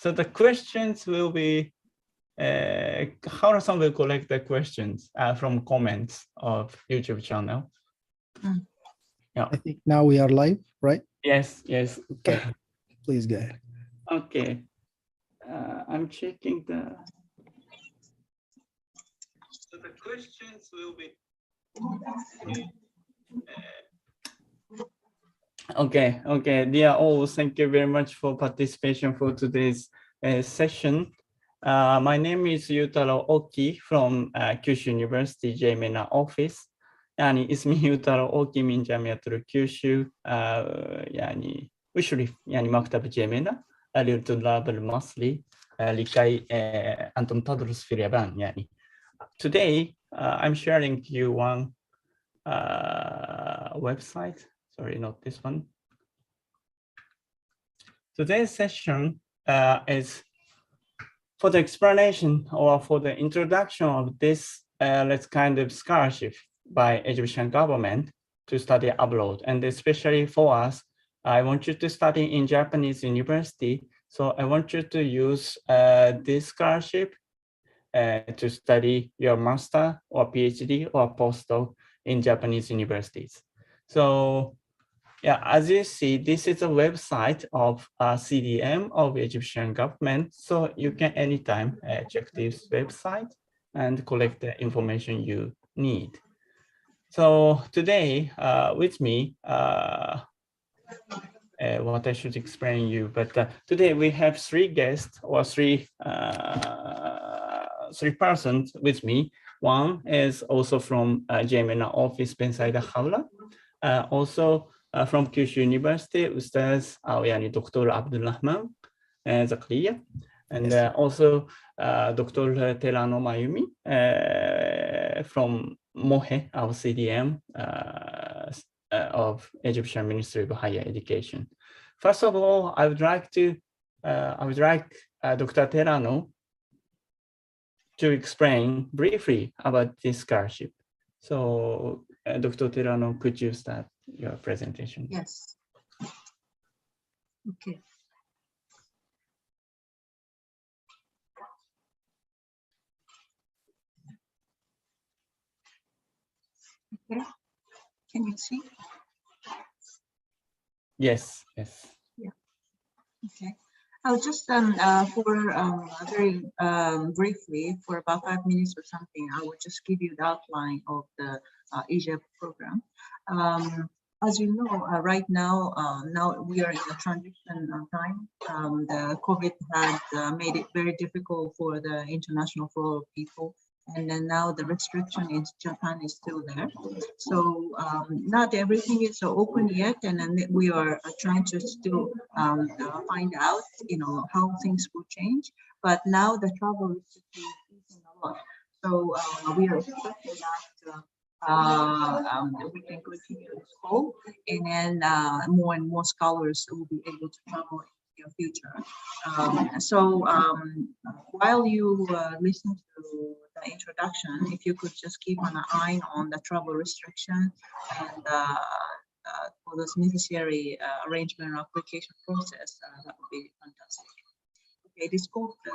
So the questions will be, Hara-san will collect the questions from comments of YouTube channel. Yeah. I think now we are live, right? Yes, yes. Okay. Please go ahead. Okay. I'm checking the. So the questions will be. Okay. Dear all, thank you very much for participation for today's session. My name is Yutaro Oki from Kyushu University JMENA office. يعني اسمي يوتارو أوكي من جامعة كيوشو يعني اشرف يعني مكتب جامعة للطلاب المصري لكي أنتم تدرس في اليابان يعني. Today I'm sharing you one website. Sorry, not this one. Today's session is for the explanation or for the introduction of this let's kind of scholarship by Egyptian government to study abroad. And especially for us, I want you to study in Japanese university. So I want you to use this scholarship to study your master or PhD or postdoc in Japanese universities. So yeah, as you see, this is a website of CDM of Egyptian government. So you can anytime check this website and collect the information you need. So today with me, what I should explain you, but today we have three guests or three persons with me. One is also from JMENA office beside Khawla, also from Kyushu University, Ustaz yani Dr. Abdulrahman Zakriya, and also Dr. Terano Mayumi from MOHE, our CDM of Egyptian Ministry of Higher Education. First of all, I would like Dr. Terano to explain briefly about this scholarship. So, Dr. Terano, could you start your presentation? Yes. Okay. Okay. Can you see? Yes. Yeah. Okay. I'll just very briefly, for about 5 minutes or something, I will just give you the outline of the Egypt program. As you know, right now, we are in a transition time. The COVID had made it very difficult for the international flow of people. And then now the restriction in Japan is still there. So not everything is open yet. And then we are trying to still find out, how things will change. But now the travel restriction is easing a lot. So we are expecting that we can continue to school, and then more and more scholars will be able to travel in the future. While you listen to the introduction, if you could just keep an eye on the travel restriction and for those necessary arrangement or application process, that would be fantastic. Okay, this is called the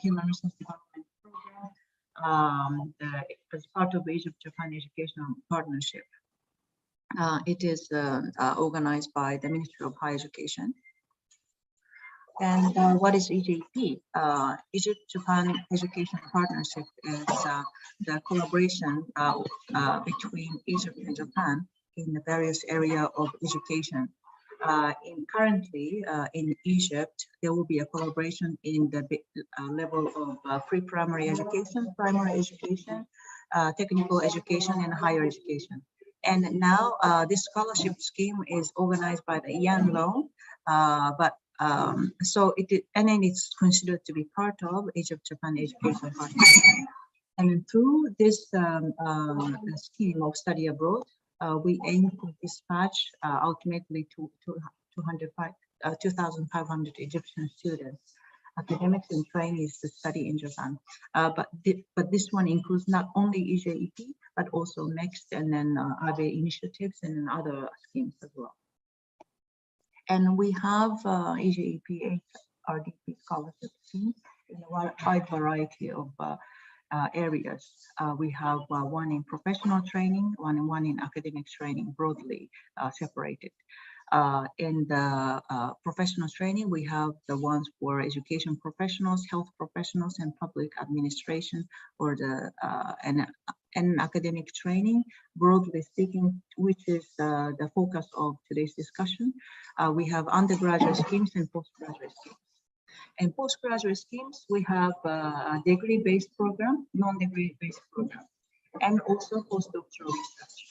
Human Resource Development Program. As part of the Egypt-Japan Educational Partnership. It is organized by the Ministry of Higher Education. And what is EJP? Egypt-Japan Education Partnership is the collaboration between Egypt and Japan in the various areas of education. Currently, in Egypt, there will be a collaboration in the level of pre-primary education, primary education, technical education, and higher education. And now this scholarship scheme is organized by the Yan Loan, and then it's considered to be part of Egypt-Japan Education Partnership. And through this scheme of study abroad, we aim to dispatch ultimately to 2,500 Egyptian students, academics and trainees to study in Japan. But this one includes not only EJEP, but also NEXT and then other initiatives and other schemes as well. And we have EJEP RDP scholarship schemes in a wide variety of areas. We have one in professional training, one in academic training, broadly separated. In the professional training, we have the ones for education professionals, health professionals, and public administration, or the and academic training, broadly speaking, which is the focus of today's discussion. We have undergraduate schemes and postgraduate schemes. In postgraduate schemes, we have a degree-based program, non-degree-based program, and also postdoctoral research.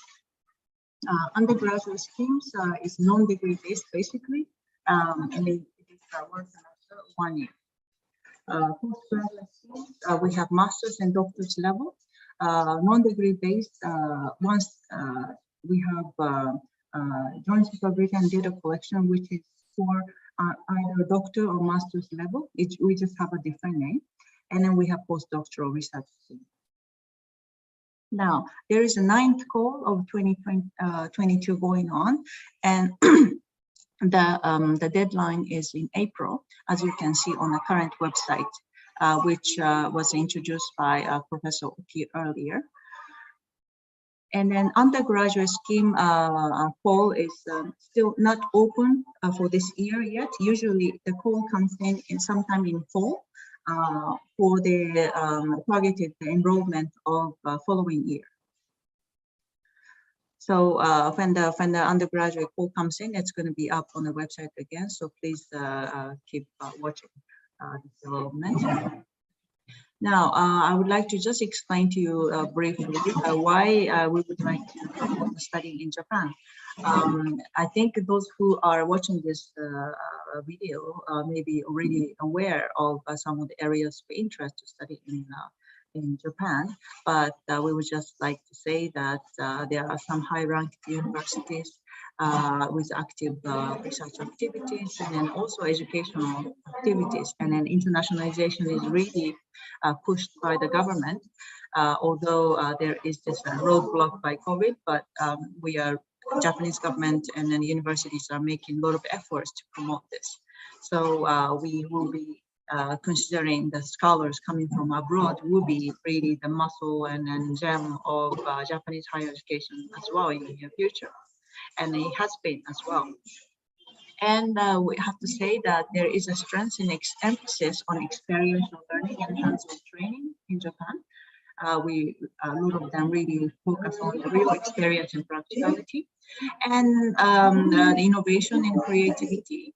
Undergraduate schemes is non-degree based basically, and it is one semester, 1 year. Postgraduate schemes, we have master's and doctorate level. Non-degree based, once we have joint supervision and data collection, which is for either doctor or master's level. We just have a different name. And then we have postdoctoral research schemes. Now, there is a 9th call of 2022 going on, and the deadline is in April, as you can see on the current website, which was introduced by Professor Oki earlier. And then undergraduate scheme call is still not open for this year yet. Usually the call comes in sometime in fall. For the targeted enrollment of following year. So when the undergraduate call comes in, it's going to be up on the website again. So please keep watching this development. Now, I would like to just explain to you briefly why we would like to study in Japan. I think those who are watching this video may be already aware of some of the areas of interest to study in Japan, but we would just like to say that there are some high-ranked universities with active research activities, and then also educational activities, and then internationalization is really pushed by the government, although there is this roadblock by COVID, but Japanese government and then universities are making a lot of efforts to promote this. So we will be considering the scholars coming from abroad will be really the muscle and gem of Japanese higher education as well in the near future. And it has been as well. And we have to say that there is a strength in emphasis on experiential learning and hands-on training in Japan. A lot of them really focus on the real experience and practicality, and the innovation and creativity.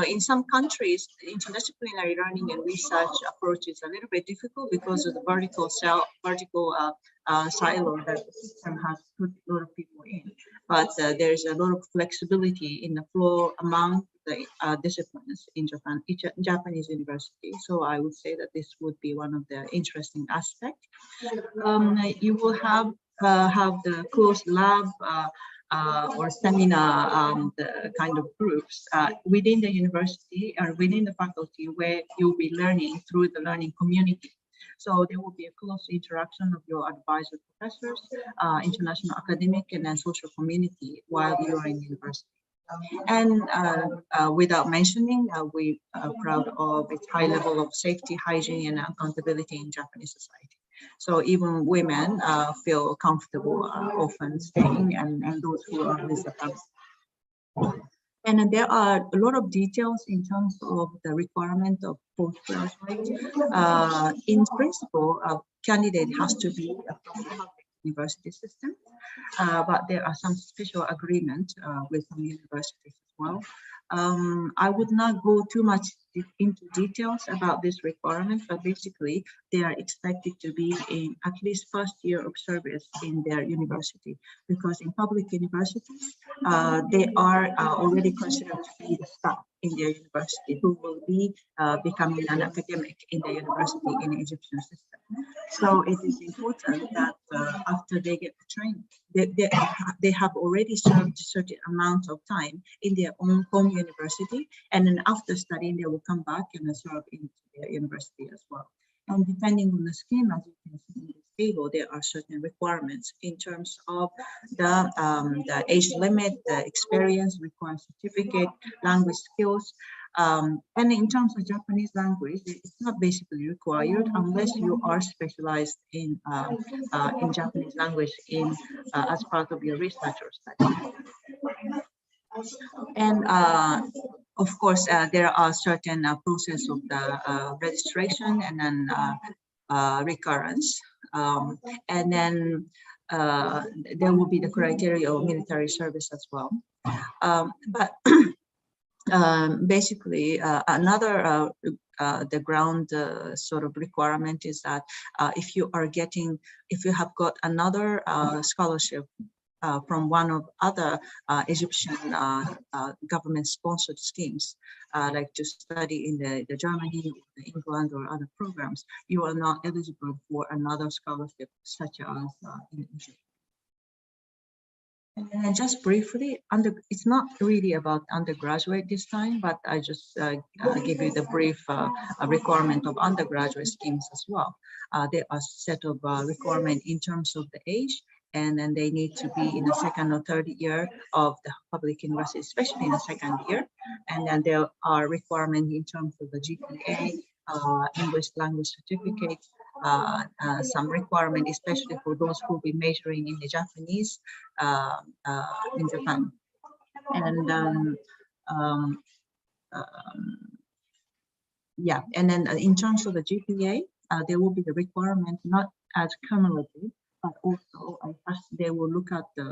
In some countries, the interdisciplinary learning and research approach is a little bit difficult because of the vertical silo that the system has put a lot of people in. But there is a lot of flexibility in the flow among the disciplines in Japanese university. So I would say that this would be one of the interesting aspects. You will have the closed lab or seminar the kind of groups within the university or within the faculty where you'll be learning through the learning community. So there will be a close interaction of your advisor professors, international academic, and then social community while you are in university. And without mentioning, we are proud of its high level of safety, hygiene, and accountability in Japanese society. So even women feel comfortable often staying, and those who are with the family. And there are a lot of details in terms of the requirement of postgraduate. In principle, a candidate has to be from the public university system, but there are some special agreements with some universities as well. I would not go too much into details about this requirement, but basically they are expected to be in at least first year of service in their university, because in public universities, they are already considered to be the staff in their university who will be becoming an academic in the university in the Egyptian system. So it is important that after they get the training, they have already served a certain amount of time in their own home university, and then after studying, they will come back and serve in their university as well. And depending on the scheme, as you can see in this table, there are certain requirements in terms of the age limit, the experience, required certificate, language skills, And in terms of Japanese language, it's not basically required unless you are specialized in Japanese language as part of your research or study. And of course, there are certain process of the registration and then recurrence. And then there will be the criteria of military service as well. But basically, another the ground sort of requirement is that if you have got another scholarship from one of other Egyptian government-sponsored schemes, like to study in the Germany, England, or other programs, you are not eligible for another scholarship such as in Egypt. And just briefly, it's not really about undergraduate this time, but I just give you the brief requirement of undergraduate schemes as well. There are a set of requirement in terms of the age, and then they need to be in the second or third year of the public university, especially in the second year. And then there are requirements in terms of the GPA, English language certificate, some requirement, especially for those who will be majoring in the Japanese in Japan. And yeah, and then in terms of the GPA, there will be the requirement not as cumulative, but also they will look at the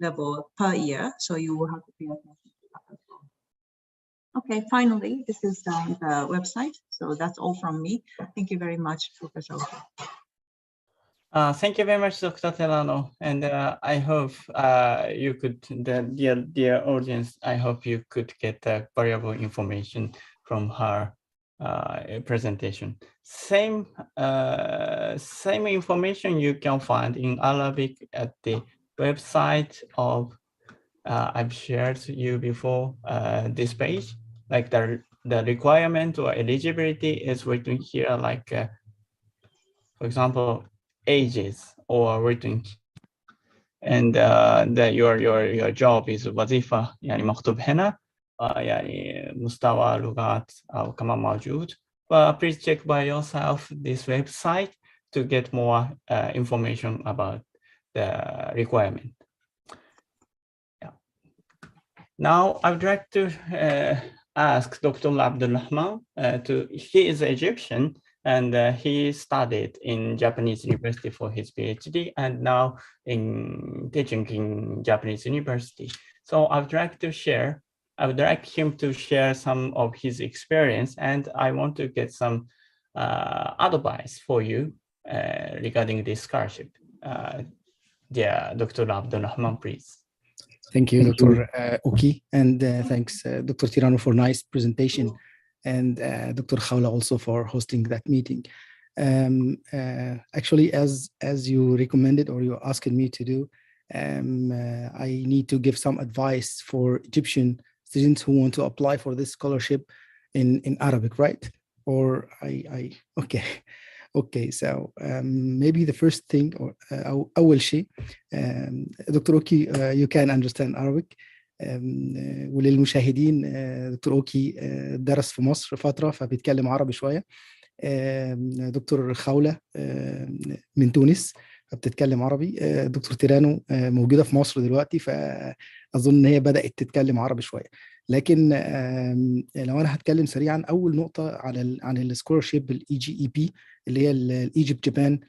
level per year, so you will have to pay attention to that as well. Okay, finally, this is the website. So that's all from me. Thank you very much, Professor. Thank you very much, Dr. Terano. And I hope you could, dear audience, I hope you could get valuable information from her presentation. Same information you can find in Arabic at the website of I've shared to you before this page. Like the requirement or eligibility is written here, like for example, ages or written, and your job is وظيفة يعني مكتوب هنا يعني مستوى لغات أو كمان موجود. Please check by yourself this website to get more information about the requirement. Yeah. Now I would like to ask Dr. Abdulrahman he is Egyptian, and he studied in Japanese university for his PhD, and now in teaching in Japanese university. So I would like him to share some of his experience, and I want to get some advice for you regarding this scholarship. Dr. Abdulrahman, please. Thank you, Dr. Oki, and thanks, Dr. Tirano, for nice presentation, and Dr. Khawla also for hosting that meeting. Actually, as you recommended or you asked me to do, I need to give some advice for Egyptian students who want to apply for this scholarship in Arabic, right? Or okay, so maybe the first thing, or أول شيء, Dr. Oki, you can understand Arabic. وللمشاهدين دكتور أوكي درس في مصر فترة فبيتكلم عربي شوية. دكتور خولة من تونس فبتتكلم عربي. دكتور تيرانو موجودة في مصر دلوقتي فأظن إن هي بدأت تتكلم عربي شوية. لكن لو أنا هتكلم سريعا، أول نقطة عن السكولرشيب الEGEP اللي هي الإيجيبت جابان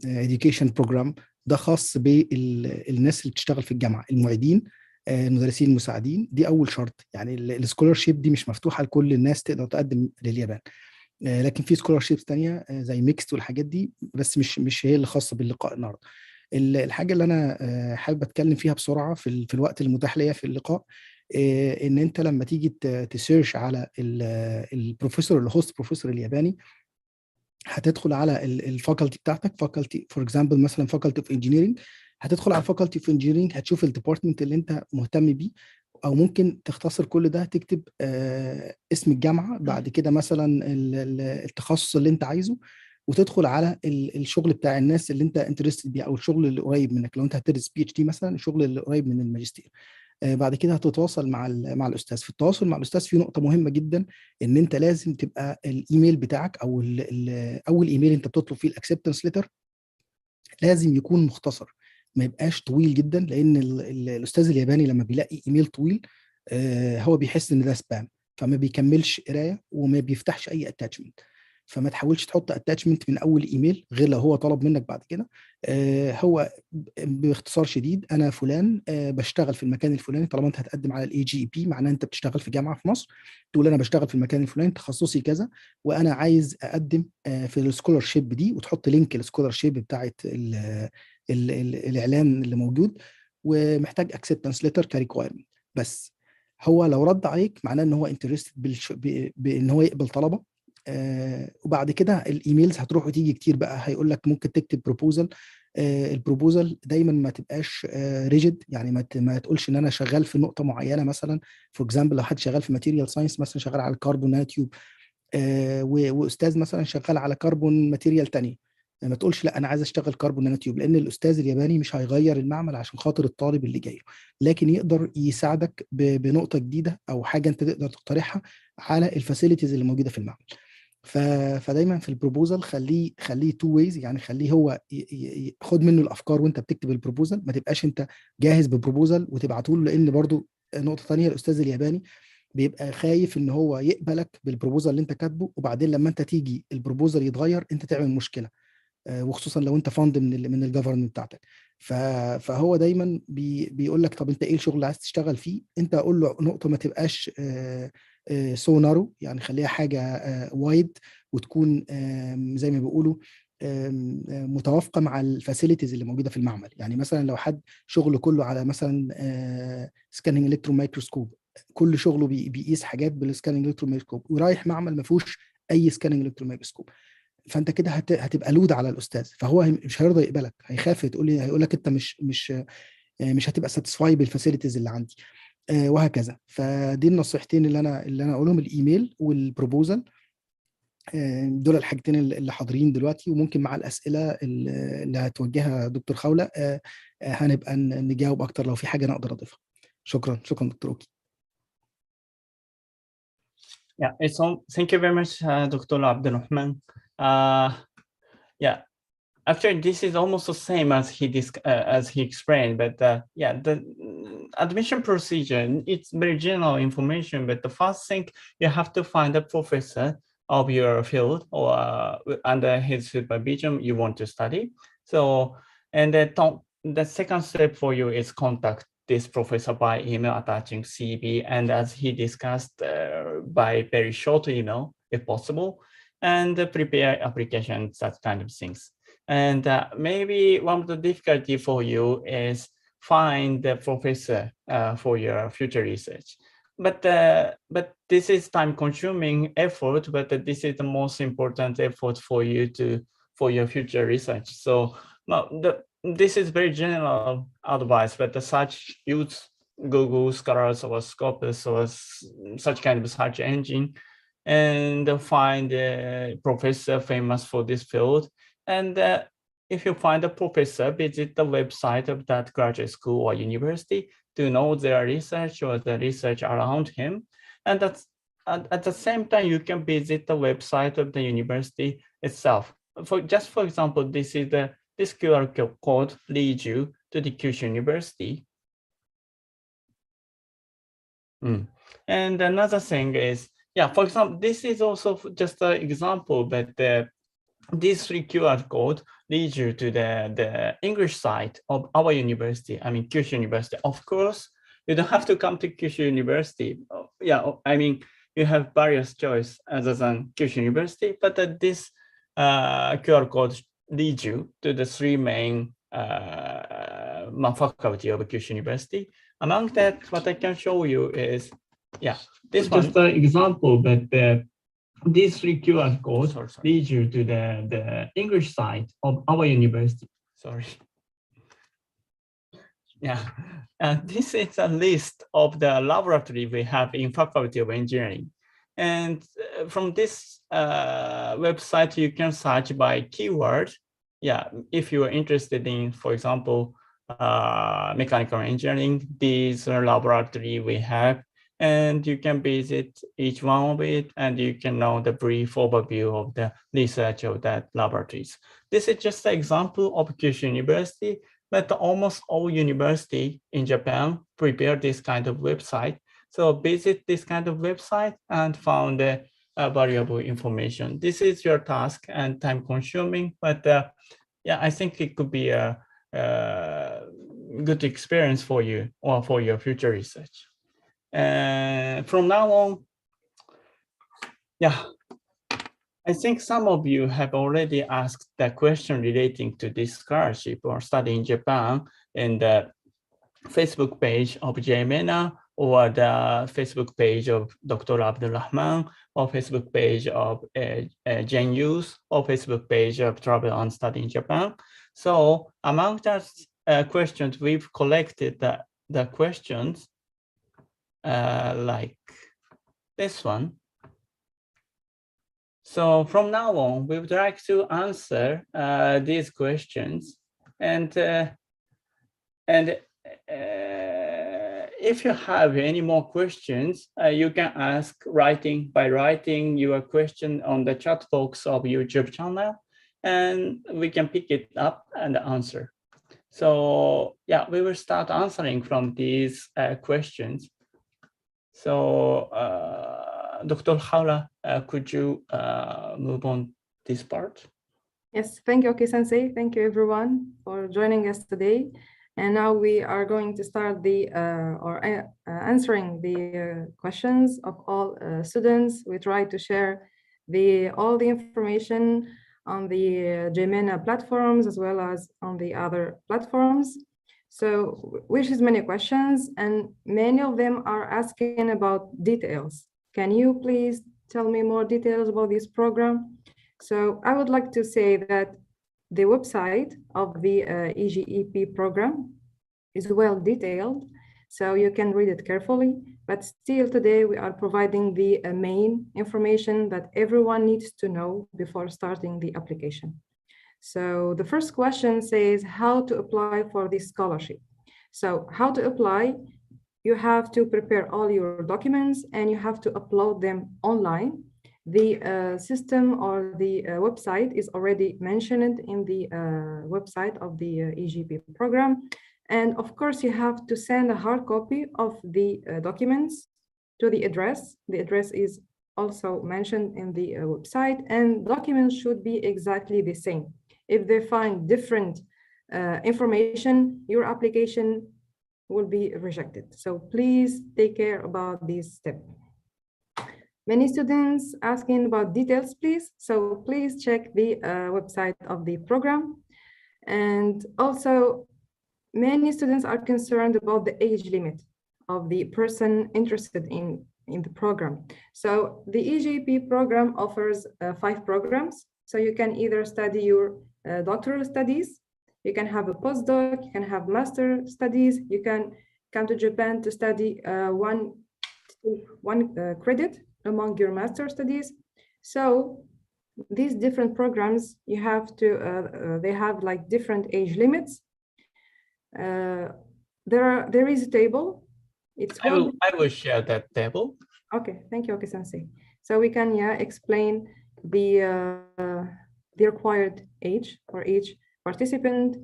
Education Program، ده خاص بالناس اللي بتشتغل في الجامعة، المعيدين، المدرسين المساعدين. دي اول شرط، يعني السكولرشيب دي مش مفتوحه لكل الناس تقدر تقدم لليابان، لكن في سكولرشيبس ثانيه زي ميكست والحاجات دي، بس مش هي اللي خاصه باللقاء النهارده. الحاجه اللي انا حابب اتكلم فيها بسرعه في الوقت المتاح ليا في اللقاء، ان انت لما تيجي تسيرش على البروفيسور الهوست بروفيسور الياباني، هتدخل على الفاكولتي بتاعتك، فاكولتي فور اكزامبل مثلا فاكولتي اوف انجينيرنج، هتدخل على فاكولتي اوف انجينيرنج هتشوف الديبارتمنت اللي انت مهتم بيه، او ممكن تختصر كل ده تكتب اسم الجامعه، بعد كده مثلا التخصص اللي انت عايزه، وتدخل على الشغل بتاع الناس اللي انت انترستد بيه او الشغل اللي قريب منك. لو انت هتدرس PhD مثلا، الشغل اللي قريب من الماجستير. بعد كده هتتواصل مع الاستاذ. في التواصل مع الاستاذ في نقطه مهمه جدا، ان انت لازم تبقى الايميل بتاعك او اول ايميل انت بتطلب فيه الاكسبتنس ليتر لازم يكون مختصر، ما يبقاش طويل جدا، لان الاستاذ الياباني لما بيلاقي ايميل طويل هو بيحس ان ده سبام، فما بيكملش قرايه وما بيفتحش اي اتاتشمنت. فما تحاولش تحط اتاتشمنت من اول ايميل غير لو هو طلب منك بعد كده. هو باختصار شديد، انا فلان بشتغل في المكان الفلاني. طالما انت هتقدم على الاي جي بي معناه انت بتشتغل في جامعه في مصر، تقول انا بشتغل في المكان الفلاني، تخصصي كذا، وانا عايز اقدم في السكولرشيب دي، وتحط لينك السكولرشيب بتاعت الاعلان اللي موجود، ومحتاج اكسبتنس ليتر كريكوايرمنت. بس هو لو رد عليك معناه ان هو انترستد بان هو يقبل طلبه. وبعد كده الايميلز هتروح وتيجي كتير بقى، هيقول لك ممكن تكتب بروبوزل. البروبوزل دايما ما تبقاش ريجيد، يعني ما تقولش ان انا شغال في نقطه معينه. مثلا فور اكزامبل لو حد شغال في ماتيريال ساينس مثلا، شغال على الكربون نانوتيوب، واستاذ مثلا شغال على كربون ماتيريال تانية، ما تقولش لا انا عايز اشتغل كربون نانوتيوب، لان الاستاذ الياباني مش هيغير المعمل عشان خاطر الطالب اللي جاي، لكن يقدر يساعدك بنقطه جديده او حاجه انت تقدر تقترحها على الفاسيلتيز اللي موجوده في المعمل. فدايما في البروبوزل خليه تو ويز، يعني خليه هو خد منه الافكار وانت بتكتب البروبوزل، ما تبقاش انت جاهز ببروبوزل وتبعته له، لان برضو نقطه ثانيه، الاستاذ الياباني بيبقى خايف ان هو يقبلك بالبروبوزل اللي انت كاتبه، وبعدين لما انت تيجي البروبوزل يتغير انت تعمل مشكله، وخصوصا لو انت فاند من الجفرمنت بتاعتك. فهو دايما بيقول لك طب انت ايه الشغل اللي عايز تشتغل فيه، انت قول له نقطه ما تبقاش سو نارو، يعني خليها حاجه وايد، وتكون زي ما بيقولوا متوافقه مع الفاسيلتيز اللي موجوده في المعمل. يعني مثلا لو حد شغله كله على مثلا سكاننج الكترون مايكروسكوب، كل شغله بيقيس حاجات بالسكاننج الكترون مايكروسكوب، ورايح معمل ما فيهوش اي سكاننج الكترون مايكروسكوب، فانت كده هتبقى لود على الاستاذ، فهو مش هيرضى يقبلك، هيخاف هيقول لك انت مش هتبقى ساتيسفاي بالفاسيلتيز اللي عندي، وهكذا. فدي النصيحتين اللي انا اقولهم، الايميل والبروبوزل. دول الحاجتين اللي حاضرين دلوقتي، وممكن مع الاسئله اللي هتوجهها دكتور خوله هنبقى نجاوب اكتر لو في حاجه انا اقدر اضيفها. شكرا دكتور اوكي. Yeah, thank you very much, Dr. Abdulrahman. Yeah, actually, this is almost the same as he explained, but yeah, the admission procedure, it's very general information, but the first thing, you have to find a professor of your field or under his supervision you want to study. So, and the second step for you is contact this professor by email attaching CV, and as he discussed, by very short email if possible, and prepare applications, that kind of things. And maybe one of the difficulty for you is find the professor for your future research. But this is time-consuming effort, but this is the most important effort for you for your future research. So this is very general advice, but use Google Scholars or Scopus or such kind of search engine, and find a professor famous for this field. And if you find a professor, visit the website of that graduate school or university to know their research or the research around him. And that's, at the same time, you can visit the website of the university itself. For example, this QR code leads you to the Kyushu University. And another thing is, yeah, for example, this is also just an example, but these 3 QR code leads you to the English site of our university, I mean, Kyushu University. Of course, you don't have to come to Kyushu University. Yeah, I mean, you have various choice other than Kyushu University, but this QR code leads you to the 3 main faculty of Kyushu University. Among that, what I can show you is, yeah, this one. Just an example, but these 3 QR codes lead you to the English side of our university. Sorry. Yeah, this is a list of the laboratory we have in Faculty of Engineering. And from this website, you can search by keyword. Yeah, if you are interested in, for example, mechanical engineering. These laboratory we have, and you can visit each one of it, and you can know the brief overview of the research of that laboratories. This is just an example of Kyushu University, but almost all university in Japan prepare this kind of website. So visit this kind of website and found valuable information. This is your task and time consuming, but yeah, I think it could be a good experience for you or for your future research. From now on, yeah, I think some of you have already asked the question relating to this scholarship or study in Japan in the Facebook page of JMENA or the Facebook page of Dr. Abdulrahman or Facebook page of Jen Youth or Facebook page of Travel and Study in Japan. So among those questions, we've collected the questions like this one. So from now on, we would like to answer these questions, and if you have any more questions, you can ask by writing your question on the chat box of YouTube channel, and we can pick it up and answer. So yeah, we will start answering from these questions. So Dr. Khawla, could you move on this part? Yes, thank you, Oki Sensei. Thank you, everyone, for joining us today. And now we are going to start answering the questions of all students. We try to share all the information on the JMENA platforms as well as on the other platforms. So, which is many questions, and many of them are asking about details. Can you please tell me more details about this program? So I would like to say that the website of the EGEP program is well detailed, so you can read it carefully, but still today we are providing the main information that everyone needs to know before starting the application. So the first question says how to apply for this scholarship. So how to apply? You have to prepare all your documents and you have to upload them online. The system or the website is already mentioned in the website of the EGP program. And of course, you have to send a hard copy of the documents to the address. The address is also mentioned in the website, and documents should be exactly the same. If they find different information, your application will be rejected. So please take care about this step. Many students asking about details, please. So please check the website of the program. And also, many students are concerned about the age limit of the person interested in the program. So the EGP program offers 5 programs. So you can either study your doctoral studies, you can have a postdoc, you can have master studies, you can come to Japan to study one credit among your master studies. So these different programs, you have to, they have like different age limits. There is a table. I will share that table. Okay, thank you, Oki-sensei. So we can explain the required age for each participant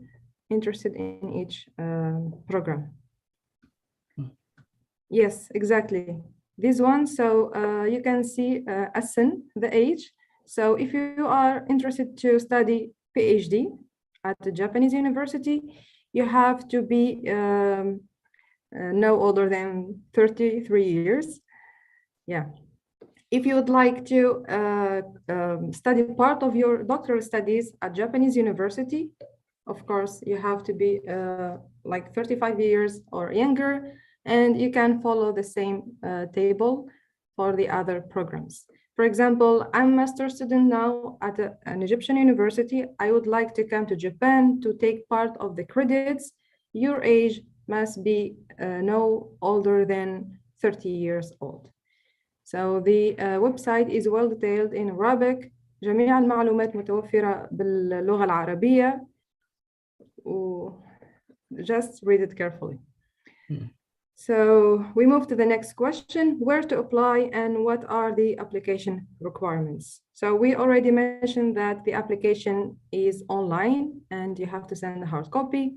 interested in each program. Yes, exactly. This one, so you can see ASIN, the age. So if you are interested to study PhD at the Japanese university, you have to be no older than 33 years. Yeah. If you would like to study part of your doctoral studies at Japanese university, of course, you have to be like 35 years or younger, and you can follow the same table for the other programs. For example, I'm a master student now at an Egyptian university. I would like to come to Japan to take part of the credits. Your age must be no older than 30 years old. So the website is well detailed in Arabic. جميع المعلومات متوفرة باللغة العربية. just read it carefully. So we move to the next question, where to apply and what are the application requirements? So we already mentioned that the application is online and you have to send a hard copy.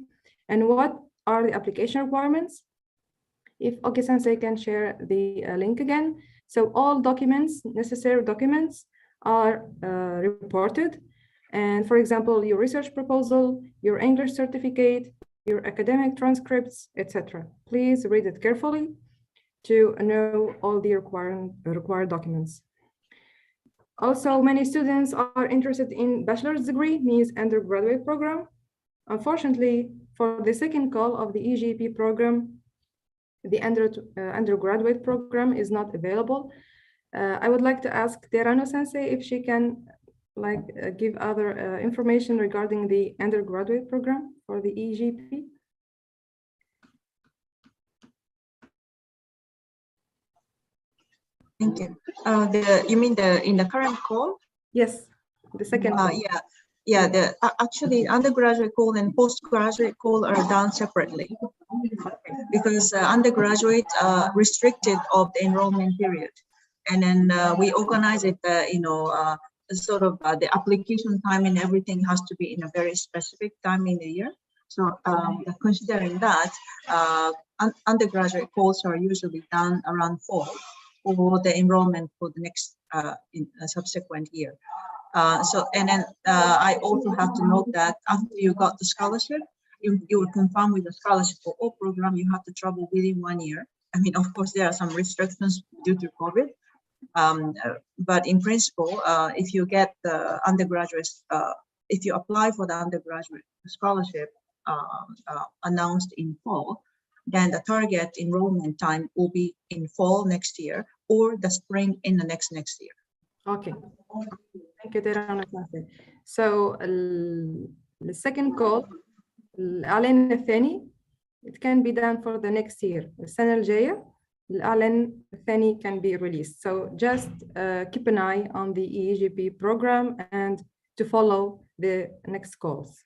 And what are the application requirements? If Oki-sensei can share the link again. So all documents, necessary documents are reported. And for example, your research proposal, your English certificate, your academic transcripts, etc. Please read it carefully to know all the required documents. Also, many students are interested in bachelor's degree, means undergraduate program. Unfortunately, for the second call of the EGP program, the undergraduate program is not available. I would like to ask Terano-sensei if she can give other information regarding the undergraduate program for the EGP. Thank you. You mean in the current call? Yes, the second call. Yeah. Actually, undergraduate call and postgraduate call are done separately because undergraduate restricted of the enrollment period, and then we organize it. Sort of the application time and everything has to be in a very specific time in the year. So considering that, undergraduate calls are usually done around fall for the enrollment for the next subsequent year. I also have to note that after you got the scholarship, you will confirm with the scholarship for all program, you have to travel within 1 year. I mean, of course, there are some restrictions due to COVID. But in principle, if you get the undergraduate, if you apply for the undergraduate scholarship announced in fall, then the target enrollment time will be in fall next year or the spring in the next year. Okay. Thank you, Terana. So the second call, الإعلان الثاني, it can be done for the next year. السنة الجاية الإعلان الثاني can be released. So just keep an eye on the EGP program and to follow the next calls.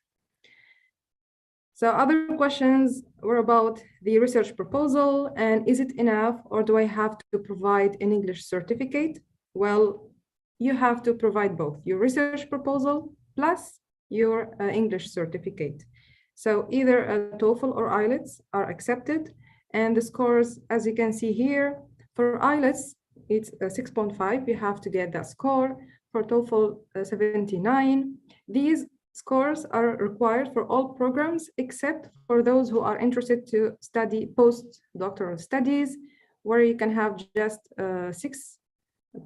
So other questions were about the research proposal and is it enough or do I have to provide an English certificate? Well, you have to provide both your research proposal plus your English certificate. So either a TOEFL or IELTS are accepted. And the scores, as you can see here, for IELTS, it's 6.5. You have to get that score. For TOEFL, 79. These scores are required for all programs, except for those who are interested to study postdoctoral studies, where you can have just 6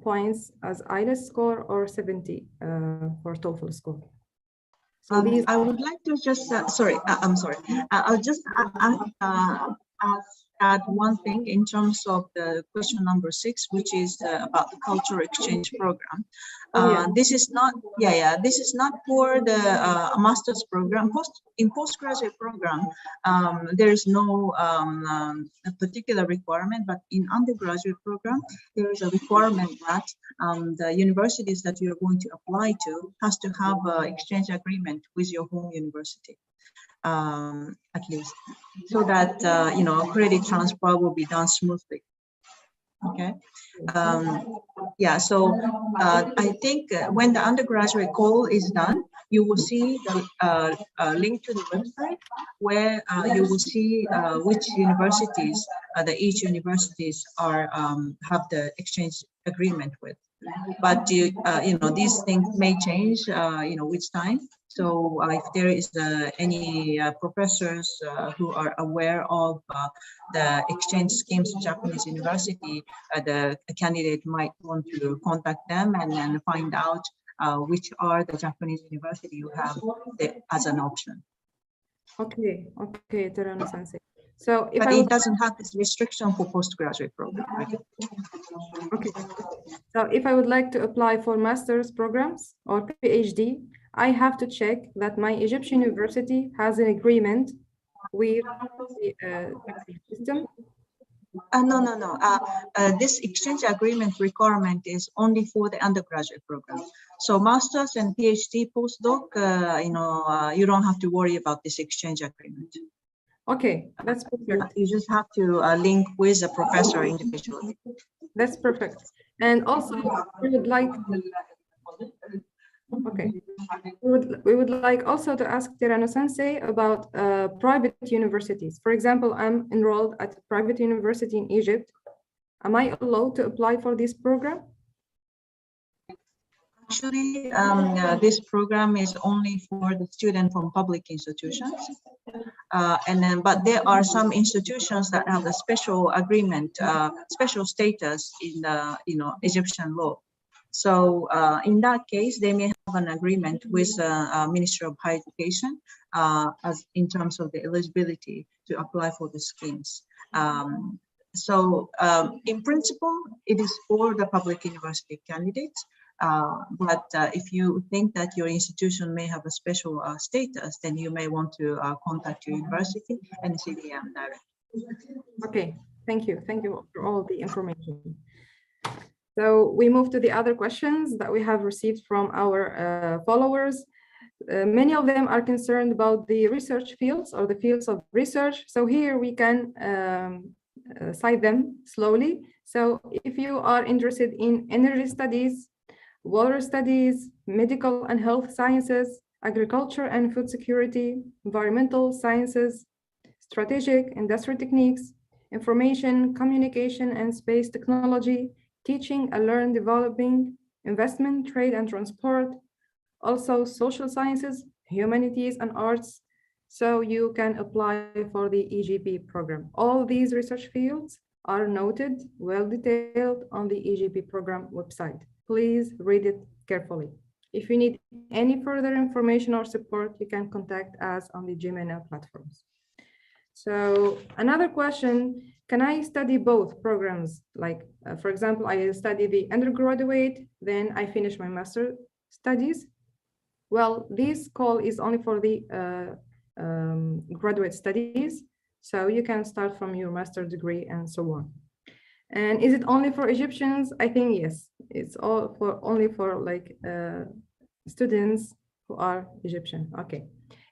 points as IELTS score or 70 for TOEFL score. So I would like to just, I'm sorry. I'll just add one thing in terms of the question number 6, which is about the cultural exchange program. This is not, this is not for the master's program. In postgraduate program, there is no a particular requirement, but in undergraduate program, there is a requirement that the universities that you're going to apply to has to have an exchange agreement with your home university. At least, so that credit transfer will be done smoothly. Okay. So I think when the undergraduate call is done, you will see the link to the website where you will see which universities each universities are have the exchange agreement with. But these things may change with time. So if there is any professors who are aware of the exchange schemes of Japanese university, the candidate might want to contact them and then find out which are the Japanese university you have as an option. Okay, Terano-sensei. So it doesn't have this restriction for postgraduate program. Okay. So if I would like to apply for master's programs or PhD, I have to check that my Egyptian university has an agreement with the system. No. This exchange agreement requirement is only for the undergraduate program. So master's and PhD postdoc, you don't have to worry about this exchange agreement. Okay, that's perfect. You just have to link with a professor individually. That's perfect. And also, we would like, okay, we would like also to ask Terano-sensei about private universities. For example, I'm enrolled at a private university in Egypt. Am I allowed to apply for this program? Actually, this program is only for the student from public institutions. But there are some institutions that have a special agreement, special status in the Egyptian law. So in that case, they may have an agreement with the Ministry of Higher Education as in terms of the eligibility to apply for the schemes. In principle, it is for the public university candidates. But if you think that your institution may have a special status, then you may want to contact your university and see the directly. Okay, thank you. Thank you for all the information. So we move to the other questions that we have received from our followers. Many of them are concerned about the research fields or the fields of research. So here we can cite them slowly. So if you are interested in energy studies, water studies, medical and health sciences, agriculture and food security, environmental sciences, strategic industrial techniques, information, communication and space technology, teaching and learn developing, investment, trade and transport, also social sciences, humanities and arts. So you can apply for the EGP program. All these research fields are noted, well detailed on the EGP program website. Please read it carefully. If you need any further information or support, you can contact us on the Gmail platforms. So another question, can I study both programs? Like, for example, I study the undergraduate, then I finish my master studies. Well, this call is only for the graduate studies. So you can start from your master degree and so on. And is it only for Egyptians? I think yes, it's all for only for like students who are Egyptian. Okay.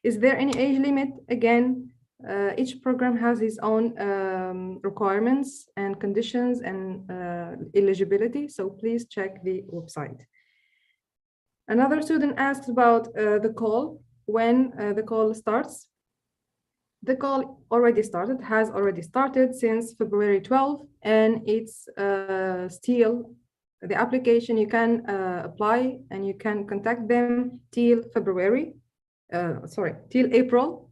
Is there any age limit? Again, each program has its own requirements and conditions and eligibility. So please check the website. Another student asked about the call, when the call starts. The call already started, has already started since February 12, and it's still the application. You can apply and you can contact them till February, till April,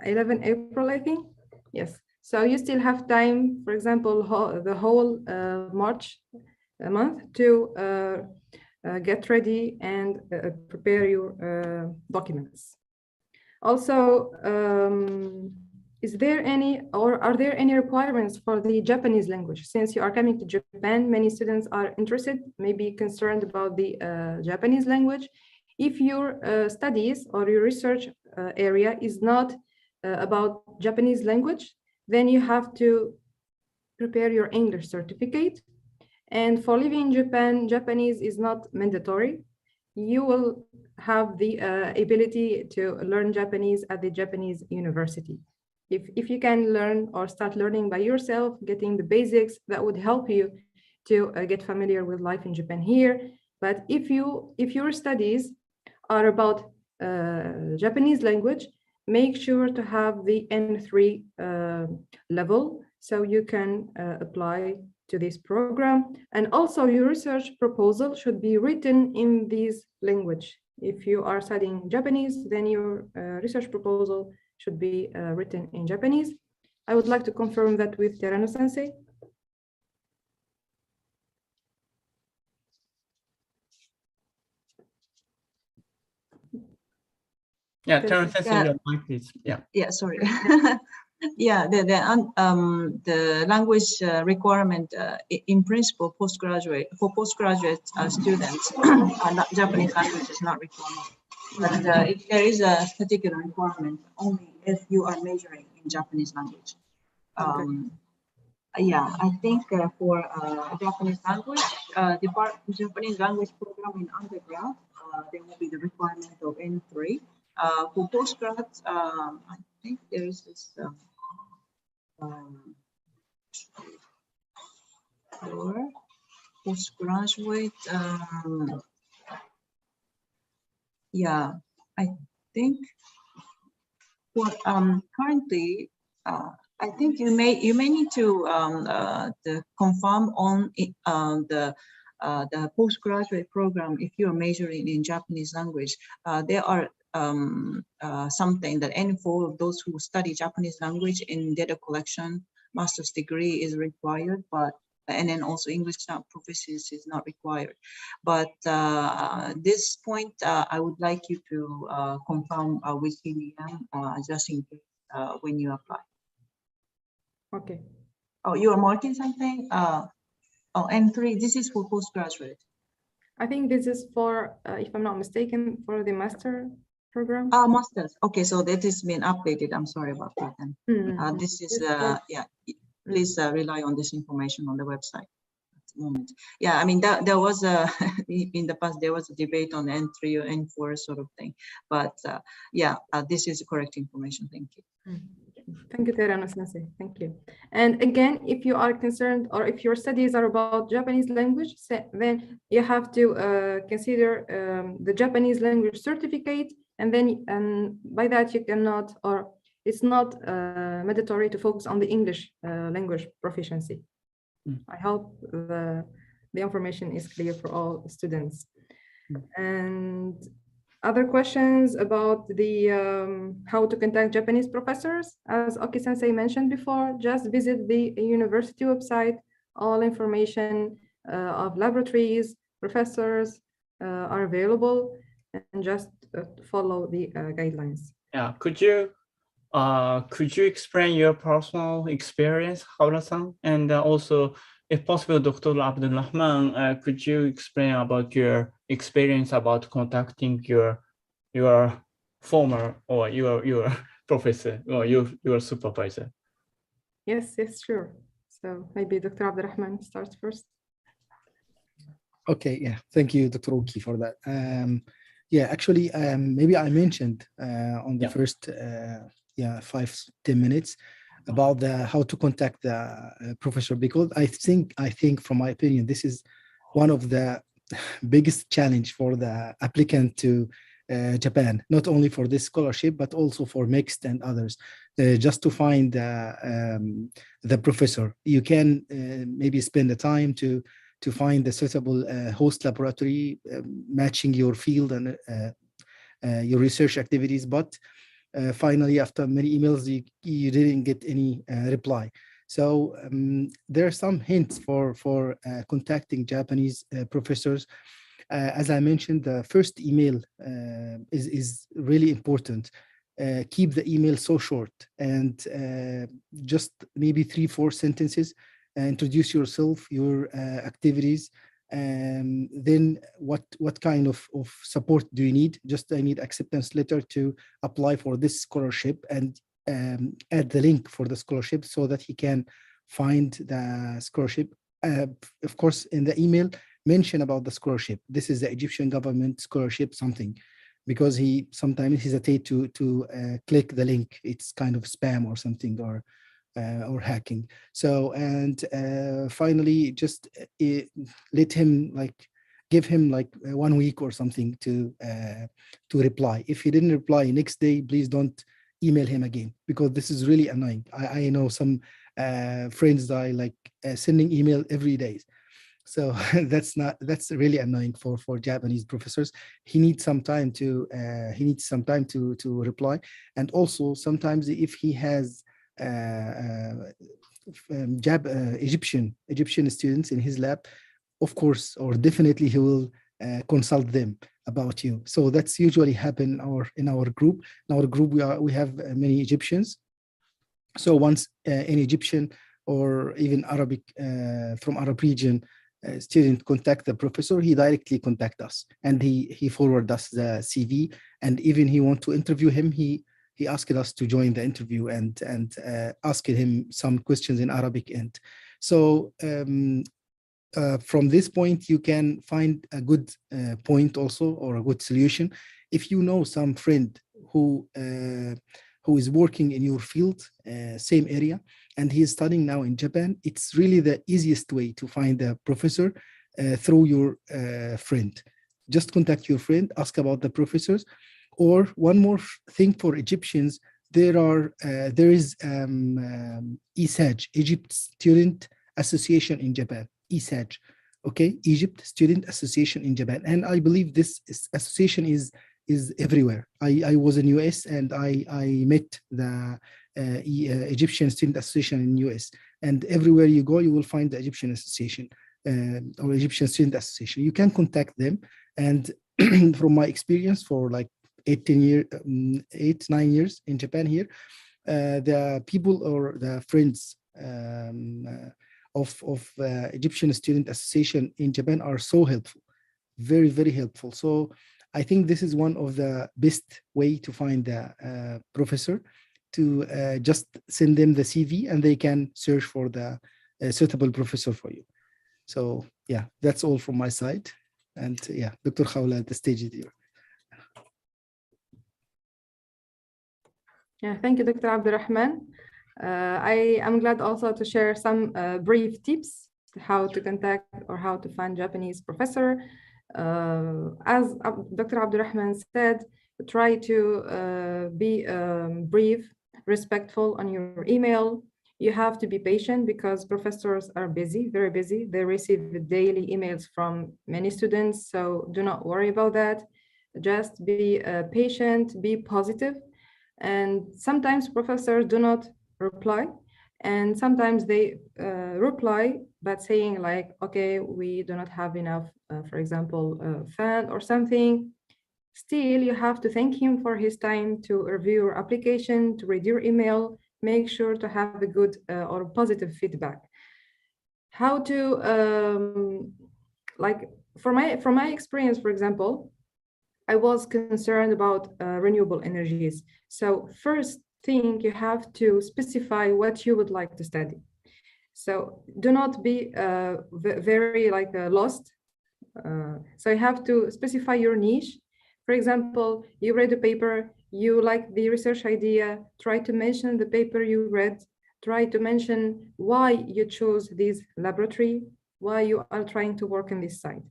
11 April, I think. Yes. So you still have time, for example, the whole March month to get ready and prepare your documents. Also, is there any, or are there any requirements for the Japanese language? Since you are coming to Japan, many students are interested, maybe concerned about the Japanese language. If your studies or your research area is not about Japanese language, then you have to prepare your English certificate. And for living in Japan, Japanese is not mandatory. You will have the ability to learn Japanese at the Japanese university. If you can learn or start learning by yourself, getting the basics, that would help you to get familiar with life in Japan here. But if your studies are about Japanese language, make sure to have the N3 level so you can apply to this program. And also your research proposal should be written in this language. If you are studying Japanese, then your research proposal should be written in Japanese. I would like to confirm that with Terano-sensei. Yeah, Terano-sensei, your mic, please. Yeah. Yeah, sorry. Yeah, the language requirement in principle for postgraduate students, Japanese language is not required. But if there is a particular requirement, only if you are majoring in Japanese language. Yeah, I think for Japanese language, the Japanese language program in undergrad, there will be the requirement of N3. For postgrads, I think there is this for postgraduate, yeah, I think for currently, I think you may need to confirm on the postgraduate program if you are majoring in Japanese language. There are something that any for those who study Japanese language in data collection master's degree is required, but and then also English proficiency is not required. But this point, I would like you to confirm with CDM just in case when you apply. Okay. Oh, you are marking something? Oh, and 3, this is for postgraduate. I think this is for, if I'm not mistaken, for the master program. Masters. Okay, so that has been updated. I'm sorry about that. Then this is yeah. Please rely on this information on the website at the moment. Yeah, I mean there was a in the past there was a debate on N3 or N4 sort of thing, but yeah, this is correct information. Thank you. Thank you, Terano-sensei. Thank you. And again, if you are concerned or if your studies are about Japanese language, then you have to consider the Japanese language certificate, and then by that you cannot, or it's not mandatory to focus on the English language proficiency. I hope the information is clear for all students. And other questions about the how to contact Japanese professors. As Oki-sensei mentioned before, just visit the university website. All information of laboratories, professors are available, and just follow the guidelines. Yeah, could you explain your personal experience, Khawla-san? And also, if possible, Dr. Abdulrahman, could you explain about your experience about contacting your former or your professor or your supervisor? Yes, sure. So maybe Dr. Abdulrahman starts first. Okay, yeah, thank you, Dr. Oki, for that. Yeah, actually, maybe I mentioned on the first 5-10 minutes about how to contact the professor, because I think from my opinion, this is one of the biggest challenge for the applicant to Japan, not only for this scholarship, but also for mixed and others, just to find the professor. You can maybe spend the time to find the suitable host laboratory, matching your field and your research activities, but finally, after many emails, you didn't get any reply. So there are some hints for contacting Japanese professors. As I mentioned, the first email is really important. Keep the email so short and just maybe 3-4 sentences. Introduce yourself, your activities, then what kind of support do you need? Just I need acceptance letter to apply for this scholarship, and add the link for the scholarship so that he can find the scholarship. Of course, in the email, mention about the scholarship. This is the Egyptian government scholarship something, because he sometimes hesitate to click the link. It's kind of spam or something, or hacking. So, and finally, just let him give him 1 week or something to reply. If he didn't reply next day, please don't email him again, because this is really annoying. I know some friends that I sending email every day. So that's really annoying for Japanese professors. He needs some time to reply. And also sometimes if he has Egyptian students in his lab, of course, or definitely he will consult them about you. So that's usually happen in our group. In our group, we have many Egyptians. So once an Egyptian or even Arabic from Arab region student contact the professor, he directly contact us, and he forward us the CV, and even he want to interview him, he asked us to join the interview and asked him some questions in Arabic. And so from this point, you can find a good point also, or a good solution. If you know some friend who is working in your field, same area, and he is studying now in Japan, it's really the easiest way to find a professor through your friend. Just contact your friend, ask about the professors. Or one more thing for Egyptians, there is ESAG, Egypt Student Association in Japan, ESAG, okay, Egypt Student Association in Japan. And I believe this association is everywhere. I was in US and I met the Egyptian Student Association in US, and everywhere you go, you will find the Egyptian Association or Egyptian Student Association. You can contact them. And from my experience for like 9 years in Japan here, the people or the friends of Egyptian Student Association in Japan are so helpful, very, very helpful. So I think this is one of the best way to find the professor, to just send them the CV and they can search for the suitable professor for you. So yeah, that's all from my side. And yeah, Dr. Khawla, the stage is yours. Yeah, thank you, Dr. Abdurrahman. I am glad also to share some brief tips how to contact or how to find Japanese professor. As Dr. Abdurrahman said, try to be brief, respectful on your email. You have to be patient because professors are busy, very busy. They receive daily emails from many students, so do not worry about that. Just be patient, be positive. And sometimes professors do not reply, and sometimes they reply, but saying like, okay, we do not have enough, for example, fund or something. Still, you have to thank him for his time to review your application, to read your email, make sure to have a good or positive feedback. How to, like, from my experience, for example, I was concerned about renewable energies. So first thing, you have to specify what you would like to study. So do not be very like lost. So you have to specify your niche. For example, you read a paper, you like the research idea, try to mention the paper you read, try to mention why you chose this laboratory, why you are trying to work in this site.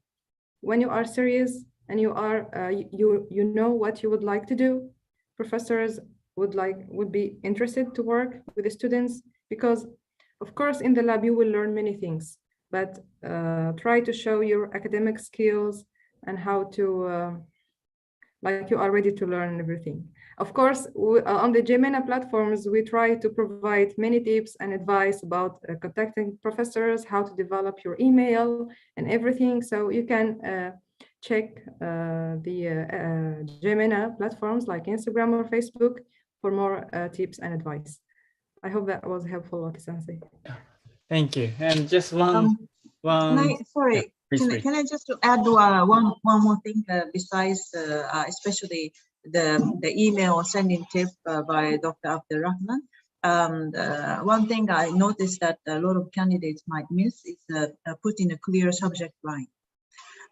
When you are serious and you are you know what you would like to do, professors would be interested to work with the students, because of course in the lab you will learn many things, but try to show your academic skills and how to like you are ready to learn everything. Of course, on the Gemini platforms, we try to provide many tips and advice about contacting professors, how to develop your email and everything. So you can check the Gemini platforms like Instagram or Facebook for more tips and advice. I hope that was helpful, Aki-sensei. Thank you. And just one. Sorry. Yeah, can I just add one more thing besides especially the email sending tip by Dr. Abdurrahman? One thing I noticed that a lot of candidates might miss is putting a clear subject line.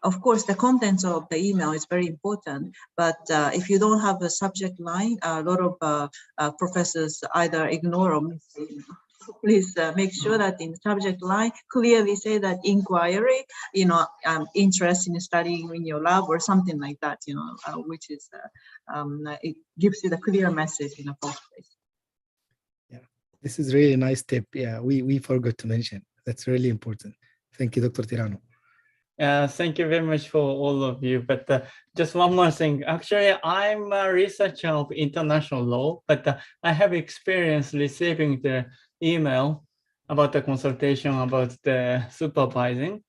Of course, the contents of the email is very important, but if you don't have a subject line, a lot of professors either ignore or miss the email. Please make sure that in the subject line clearly say that inquiry, interest in studying in your lab or something like that, which is it gives you the clear message in the first place. Yeah, this is really a nice tip. Yeah, we forgot to mention. That's really important. Thank you, Dr. Tirano. Thank you very much for all of you. But just one more thing. Actually, I'm a researcher of international law, but I have experience receiving the email about the consultation about the supervising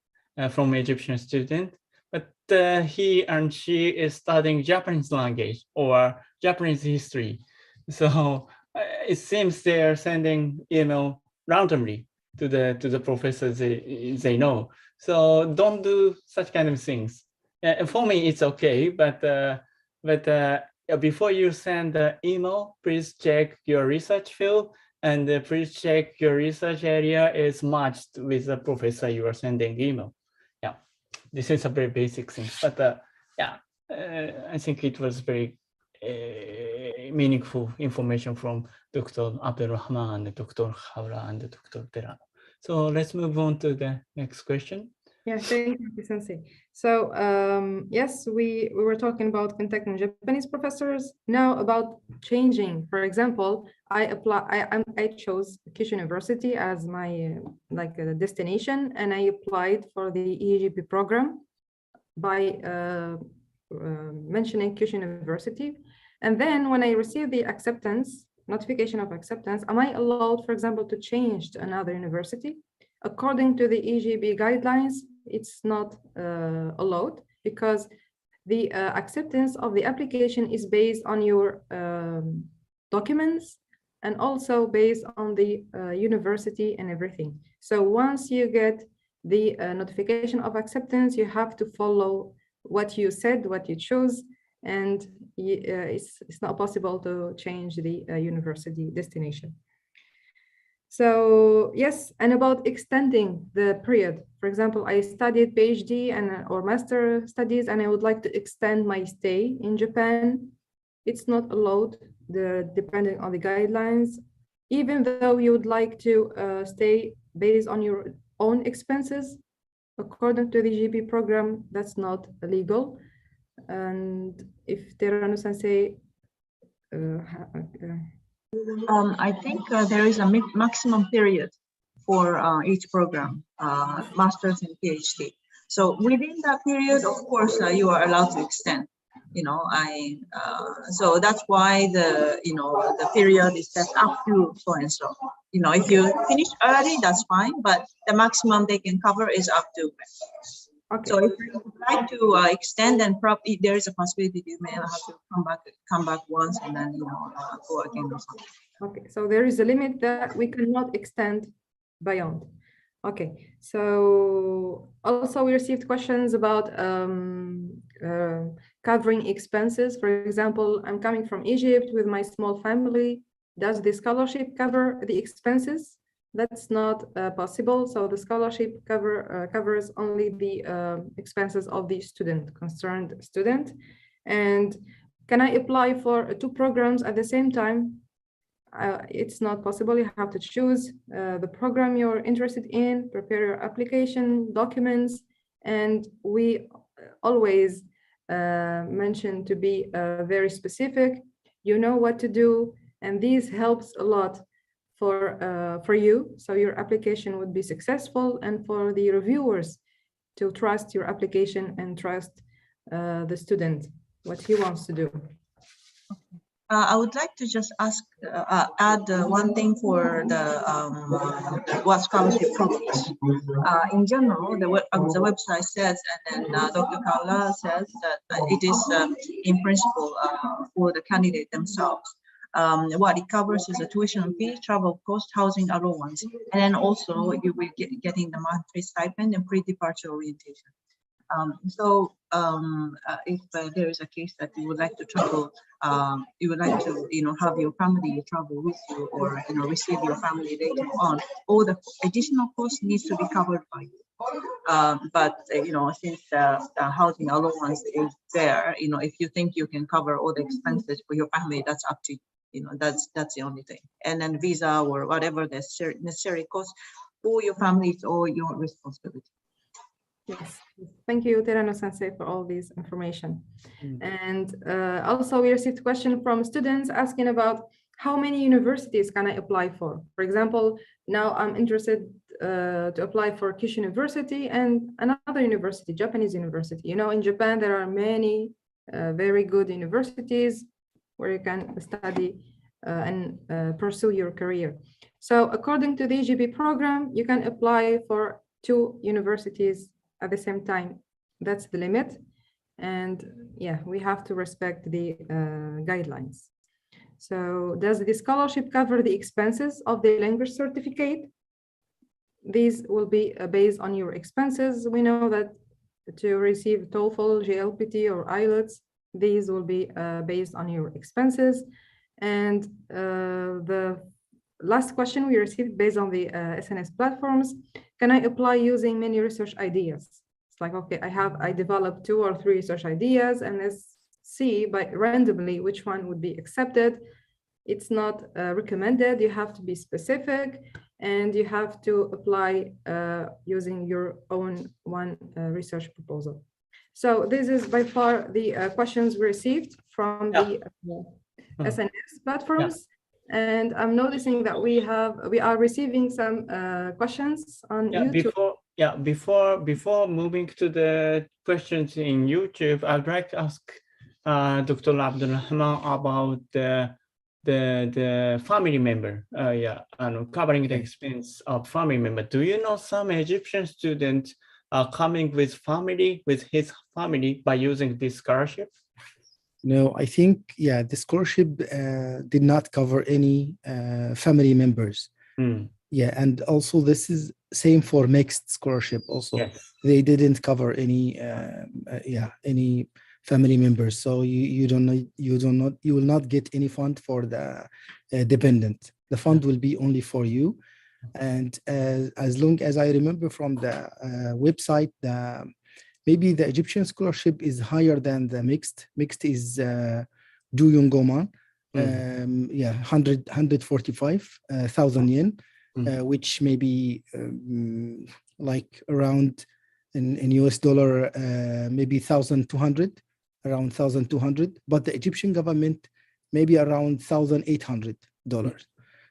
from Egyptian student. But he and she is studying Japanese language or Japanese history. So it seems they are sending email randomly to the professors they know. So don't do such kind of things. For me, it's okay, but before you send the email, please check your research field and please check your research area is matched with the professor you are sending email. Yeah, this is a very basic thing, but I think it was very meaningful information from Dr. Abdulrahman, Dr. Khawla, and Dr. Terano. So let's move on to the next question. Yeah, thank you, Sensei. So yes, we were talking about contacting Japanese professors. Now about changing. For example, I chose Kyushu University as my destination, and I applied for the EGP program by mentioning Kyushu University. And then when I received the notification of acceptance, am I allowed, for example, to change to another university? According to the EGB guidelines, it's not allowed, because the acceptance of the application is based on your documents and also based on the university and everything. So once you get the notification of acceptance, you have to follow what you said, what you chose, and it's not possible to change the university destination. So yes, and about extending the period. For example, I studied PhD or master studies, and I would like to extend my stay in Japan. It's not allowed, depending on the guidelines. Even though you would like to stay based on your own expenses, according to the GB program, that's not illegal. And if Terano Sensei, I think there is a maximum period for each program, master's and PhD. So within that period, of course, you are allowed to extend. So that's why the period is set up to so and so. If you finish early, that's fine, but the maximum they can cover is up to. Okay. So if you would like to extend, then probably there is a possibility you may have to come back once and then go again or something. Okay, so there is a limit that we cannot extend beyond. Okay, so also we received questions about covering expenses. For example, I'm coming from Egypt with my small family. Does the scholarship cover the expenses? That's not possible. So the scholarship covers only the expenses of the concerned student. And can I apply for 2 programs at the same time? It's not possible. You have to choose the program you're interested in, prepare your application documents, and we always mention to be very specific. You know what to do, and this helps a lot for you, so your application would be successful, and for the reviewers to trust your application and trust the student, what he wants to do. I would like to just add one thing for what scholarship programs. In general, the website says, and then Dr. Khawla says that it is in principle for the candidate themselves. What it covers is a tuition fee, travel cost, housing allowance, and then also you will getting the monthly stipend and pre-departure orientation. If there is a case that you would like to travel, you would like to have your family travel with you, or receive your family later on, all the additional cost needs to be covered by you. But since the housing allowance is there, if you think you can cover all the expenses for your family, that's up to you. That's the only thing. And then visa or whatever the necessary cost for your family is all your responsibility. Yes, thank you, Terano Sensei, for all this information. And also we received a question from students asking about how many universities can I apply for? For example, now I'm interested to apply for Kyushu University and another university, Japanese university. In Japan, there are many very good universities where you can study and pursue your career. So according to the EGB program, you can apply for 2 universities at the same time. That's the limit. And yeah, we have to respect the guidelines. So does the scholarship cover the expenses of the language certificate? These will be based on your expenses. We know that to receive TOEFL, JLPT, or IELTS, these will be based on your expenses. And the last question we received based on the SNS platforms, can I apply using many research ideas? It's like, okay, I developed 2 or 3 research ideas, and see by randomly which one would be accepted. It's not recommended. You have to be specific, and you have to apply using your own research proposal. So this is by far the questions we received from the SNS platforms. And I'm noticing that we are receiving some questions on YouTube. Before moving to the questions in YouTube, I'd like to ask Dr. Abdulrahman about the family member, covering the expense of family member. Do you know some Egyptian students are coming with his family by using this scholarship? No, I think, the scholarship did not cover any family members. Yeah, and also this is same for mixed scholarship also. Yes. They didn't cover any any family members. So you will not get any fund for the dependent. The fund will be only for you. And as long as I remember from the website, maybe the Egyptian scholarship is higher than the mixed. Mixed is Juyun Goman, 145,000 yen, which may be like around in US dollar, maybe 1,200, around 1,200. But the Egyptian government maybe around $1,800.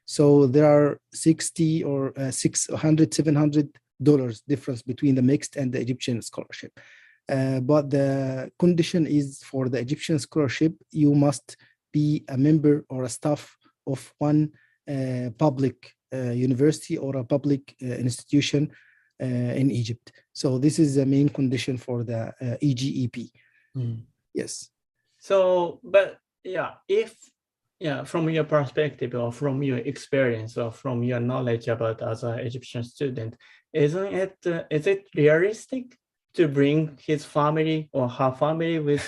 So there are 60 or $700 difference between the mixed and the Egyptian scholarship. But the condition is for the Egyptian scholarship, you must be a member or a staff of one public university or a public institution in Egypt. So this is the main condition for the EGEP. Yes. So, but from your perspective or from your experience or from your knowledge about as an Egyptian student, is it realistic to bring his family or her family with?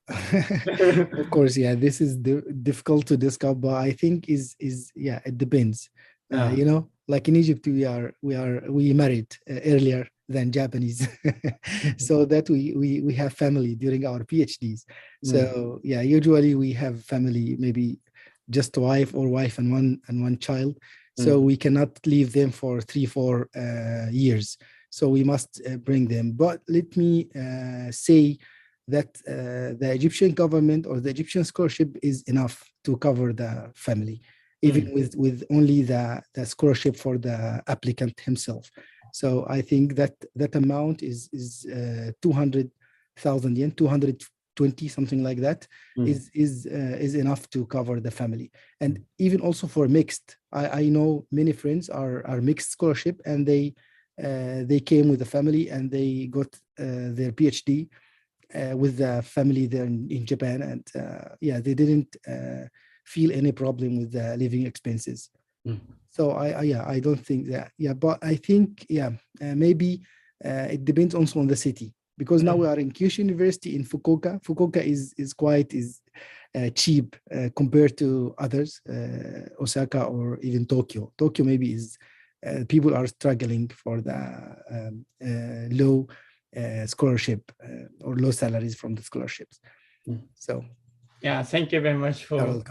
Of course, this is difficult to discuss, but I think it depends. Like in Egypt, we married earlier than Japanese, so that we have family during our PhDs. So usually we have family, maybe just a wife and one child. So we cannot leave them for 3-4 years. So we must bring them. But let me say that the Egyptian government or the Egyptian scholarship is enough to cover the family, even with only the scholarship for the applicant himself. So I think that amount is 200,000 yen, 220, something like that, is enough to cover the family. And even also for mixed, I know many friends are mixed scholarship, and they came with the family and they got their PhD with the family there in Japan, and they didn't feel any problem with the living expenses. So I don't think that. But I think maybe it depends also on the city, because now we are in Kyushu University in Fukuoka. Fukuoka is quite cheap compared to others, Osaka or even Tokyo. Tokyo maybe is people are struggling for the low scholarship or low salaries from the scholarships. So thank you very much for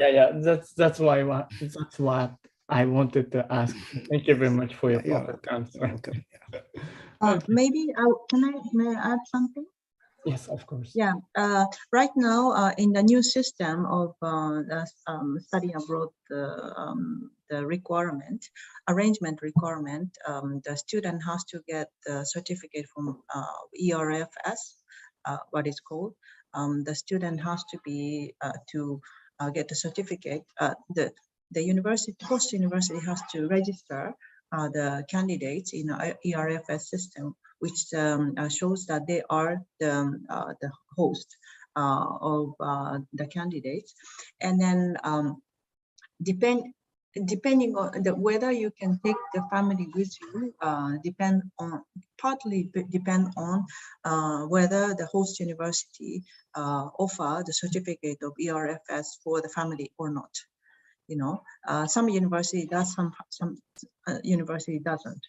that's what I wanted to ask. Thank you very much for your perfect answer. Welcome. Maybe may I add something? Yes, of course. Right now, in the new system of study abroad, the arrangement requirement, the student has to get the certificate from ERFS, what is called. The student has to be to get the certificate. The university, host university, has to register the candidates in ERFS system, which shows that they are the host of the candidates. And then depending on whether you can take the family with you, partly depend on whether the host university offer the certificate of ERFS for the family or not. Some university does, some university doesn't.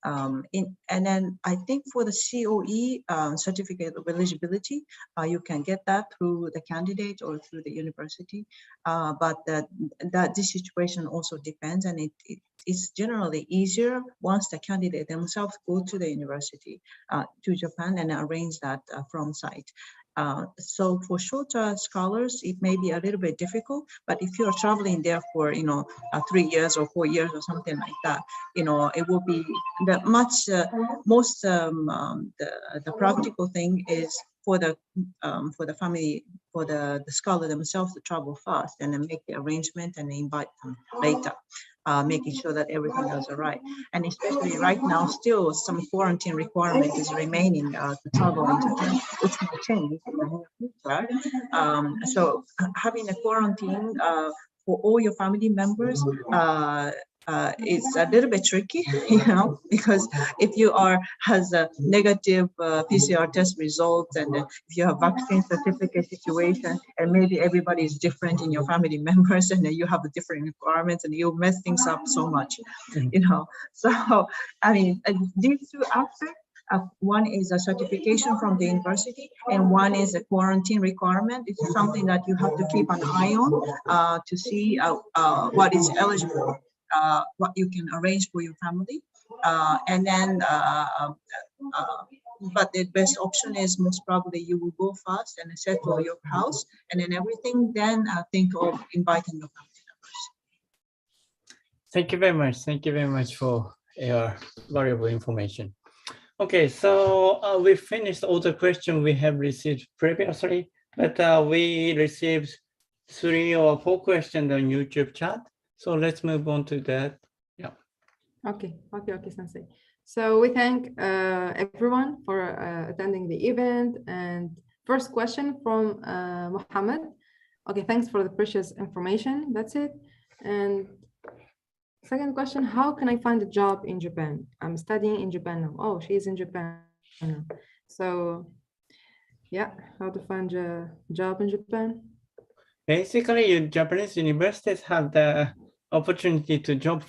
And then I think for the COE, certificate of eligibility, you can get that through the candidate or through the university. But this situation also depends, and it is generally easier once the candidate themselves go to the university, to Japan, and arrange that from site. So for shorter scholars, it may be a little bit difficult, but if you're traveling there for, 3 years or 4 years or something like that, it will be the the practical thing is for the family, for the scholar themselves to travel fast and then make the arrangement and invite them later. Making sure that everything goes all right. And especially right now, still some quarantine requirement is remaining to travel into Japan, which may change in the near future. So having a quarantine for all your family members is a little bit tricky, because if you has a negative PCR test result, and if you have vaccine certificate situation, and maybe everybody is different in your family members, and then you have different requirements, and you mess things up so much, So, I mean, these two aspects. One is a certification from the university, and one is a quarantine requirement. It's something that you have to keep an eye on to see what is eligible. What you can arrange for your family, and then but the best option is most probably you will go fast and settle your house and then everything, then think of inviting your family members. Thank you very much. Thank you very much for your valuable information. Okay, so we finished all the questions we have received previously, but we received 3 or 4 questions on YouTube chat. So let's move on to that. Yeah. Okay, Sensei. So we thank everyone for attending the event. And first question from Mohammed. Okay, thanks for the precious information. That's it. And second question, how can I find a job in Japan? I'm studying in Japan now. Oh, she's in Japan now. So yeah, how to find a job in Japan? Basically, Japanese universities have the opportunity to job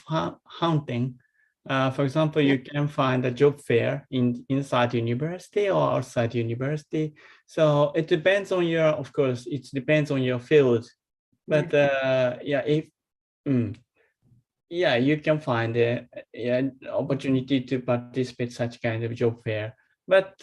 hunting. For example, you can find a job fair inside university or outside university. So it depends on your, of course, it depends on your field. But you can find an opportunity to participate such kind of job fair. But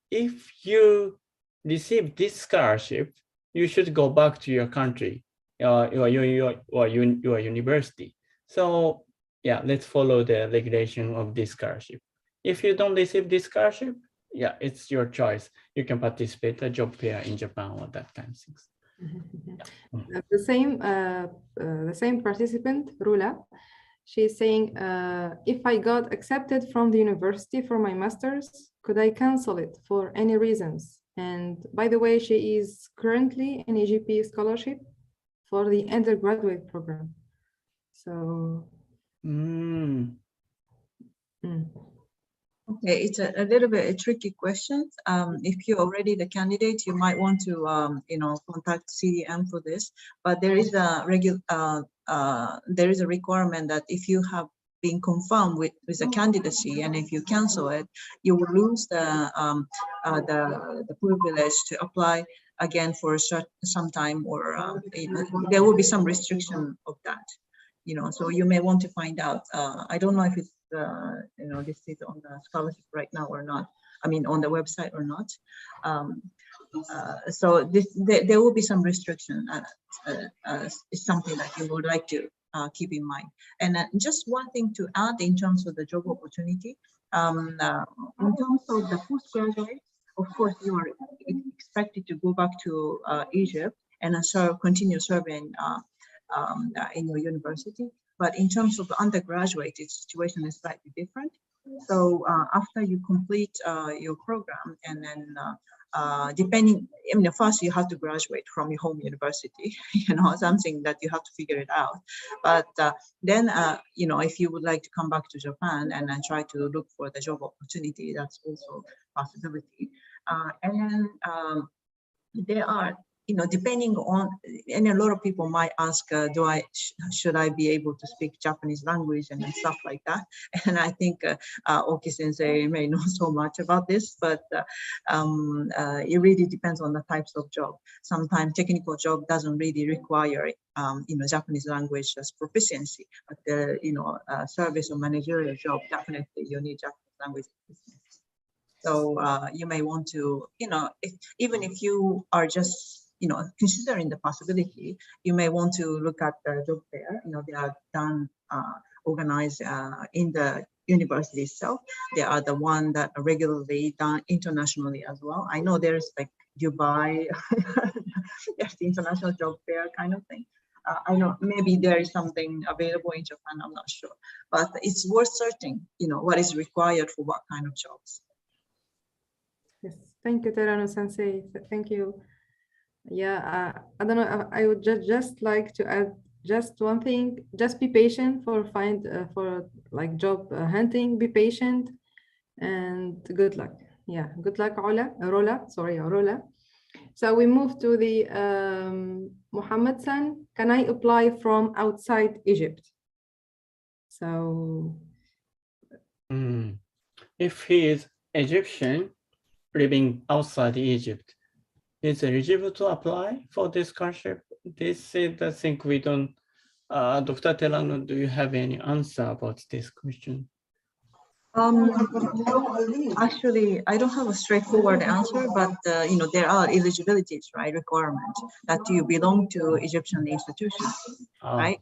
if you receive this scholarship, you should go back to your country or your university. So yeah, let's follow the regulation of this scholarship. If you don't receive this scholarship, yeah, it's your choice. You can participate in a job fair in Japan or that kind of things. The same participant, Rula, she's saying, if I got accepted from the university for my master's, could I cancel it for any reasons? And by the way, she is currently in EGP scholarship for the undergraduate program. So. Okay, it's a little bit a tricky question. If you're already the candidate, you might want to, contact CDM for this. But there is a requirement that if you have been confirmed with a candidacy, and if you cancel it, you will lose the privilege to apply again for some time, or there will be some restriction of that. So you may want to find out. I don't know if it's this is on the scholarship right now or not. I mean, on the website or not. So there will be some restriction. It's something that you would like to keep in mind. And just one thing to add in terms of the job opportunity. In terms of the postgraduate, of course, you are expected to go back to Egypt and continue serving in your university. But in terms of the undergraduate, its situation is slightly different. So after you complete your program, and then first you have to graduate from your home university, something that you have to figure it out. But then, if you would like to come back to Japan and then try to look for the job opportunity, that's also a possibility. And then there are depending on, and a lot of people might ask, should I be able to speak Japanese language and stuff like that? And I think Oki Sensei may know so much about this, but it really depends on the types of job. Sometimes technical job doesn't really require Japanese language as proficiency, but the service or managerial job, definitely you need Japanese language proficiency. So you may want to, even if you are just, considering the possibility, you may want to look at the job fair. They are done, organized in the university itself. They are the one that are regularly done internationally as well. I know there's like Dubai, there's the international job fair kind of thing. I know maybe there is something available in Japan, I'm not sure. But it's worth searching, what is required for what kind of jobs. Yes, thank you, Terano Sensei. Thank you. Yeah, I don't know. I would just like to add just one thing. Just be patient for job hunting. Be patient and good luck. Yeah, good luck, Rola. So we move to the Muhammad San. Can I apply from outside Egypt? So, if he is Egyptian living outside Egypt, is eligible to apply for this scholarship? This is the thing we don't. Dr. Terano, do you have any answer about this question? Actually, I don't have a straightforward answer, but there are eligibilities, right? Requirements that you belong to Egyptian institutions, right?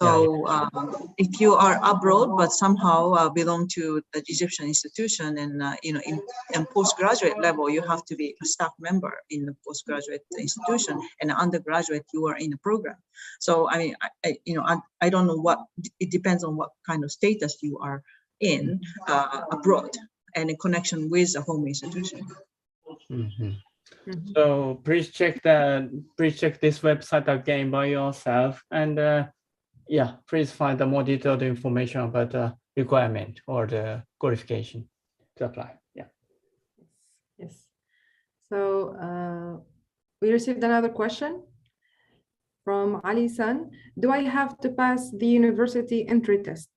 So if you are abroad but somehow belong to the Egyptian institution, and in postgraduate level, you have to be a staff member in the postgraduate institution, and undergraduate you are in a program. So I mean, I don't know what, it depends on what kind of status you are in abroad and in connection with a home institution. So please check this website again by yourself, and please find the more detailed information about the requirement or the qualification to apply. Yes. So we received another question from Ali San. Do I have to pass the university entry test?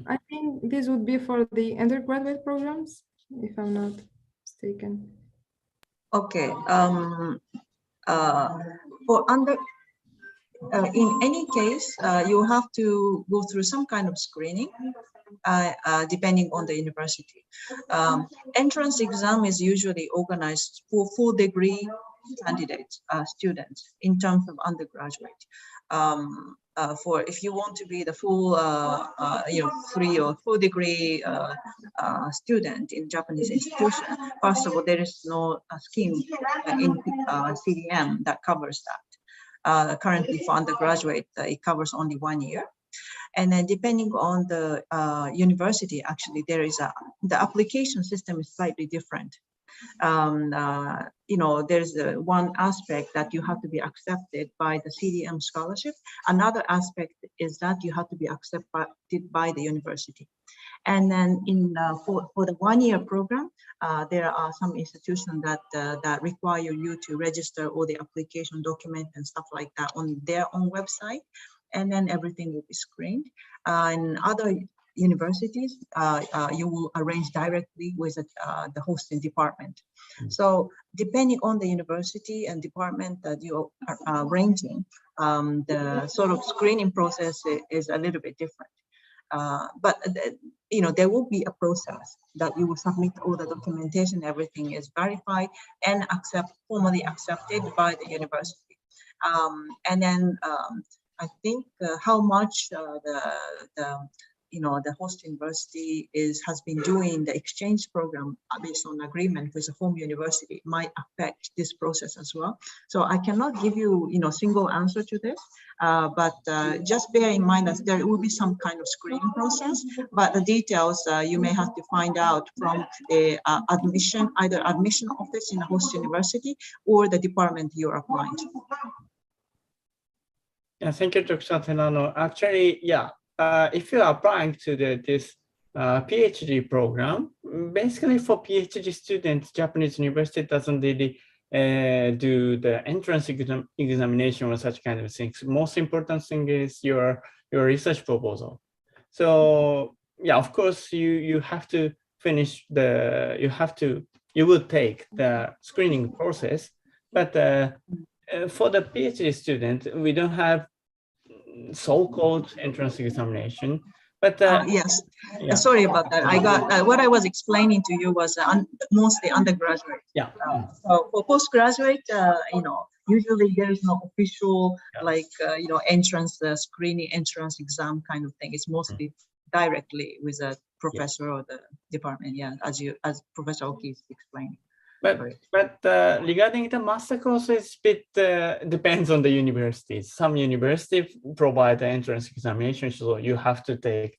I think this would be for the undergraduate programs, if I'm not mistaken. Okay. In any case, you have to go through some kind of screening, depending on the university. Entrance exam is usually organized for full degree candidates, students, in terms of undergraduate. For if you want to be the full, 3 or 4 degree student in Japanese institution, first of all, there is no scheme in CDM that covers that. Currently for undergraduate, it covers only 1 year. And then depending on the university, actually, there is the application system is slightly different. There's one aspect that you have to be accepted by the CDM scholarship. Another aspect is that you have to be accepted by the university. And then for the 1 year program, there are some institutions that require you to register all the application document and stuff like that on their own website, and then everything will be screened. In other universities, you will arrange directly with the hosting department. So depending on the university and department that you are arranging, the sort of screening process is a little bit different. But there will be a process that you will submit all the documentation, everything is verified and formally accepted by the university. And then I think how much the host university has been doing the exchange program based on agreement with the home university might affect this process as well. So I cannot give you, single answer to this, but just bear in mind that there will be some kind of screening process, but the details you may have to find out from the either admission office in the host university or the department you're applying to. Yeah, thank you, Dr. Terano. Actually, if you are applying to this PhD program. Basically, for PhD students, Japanese university doesn't really do the entrance examination or such kind of things. Most important thing is your research proposal. So yeah, of course, you have to finish you will take the screening process, but for the PhD student, we don't have so-called entrance examination. But yes, yeah. Sorry about that. I got what I was explaining to you was mostly undergraduate. Yeah. So for postgraduate, usually there is no official entrance screening, entrance exam kind of thing. It's mostly directly with a professor or the department. Yeah, as Professor Oki is explaining. But regarding the master course, it's a bit depends on the universities. Some universities provide the entrance examination, so you have to take,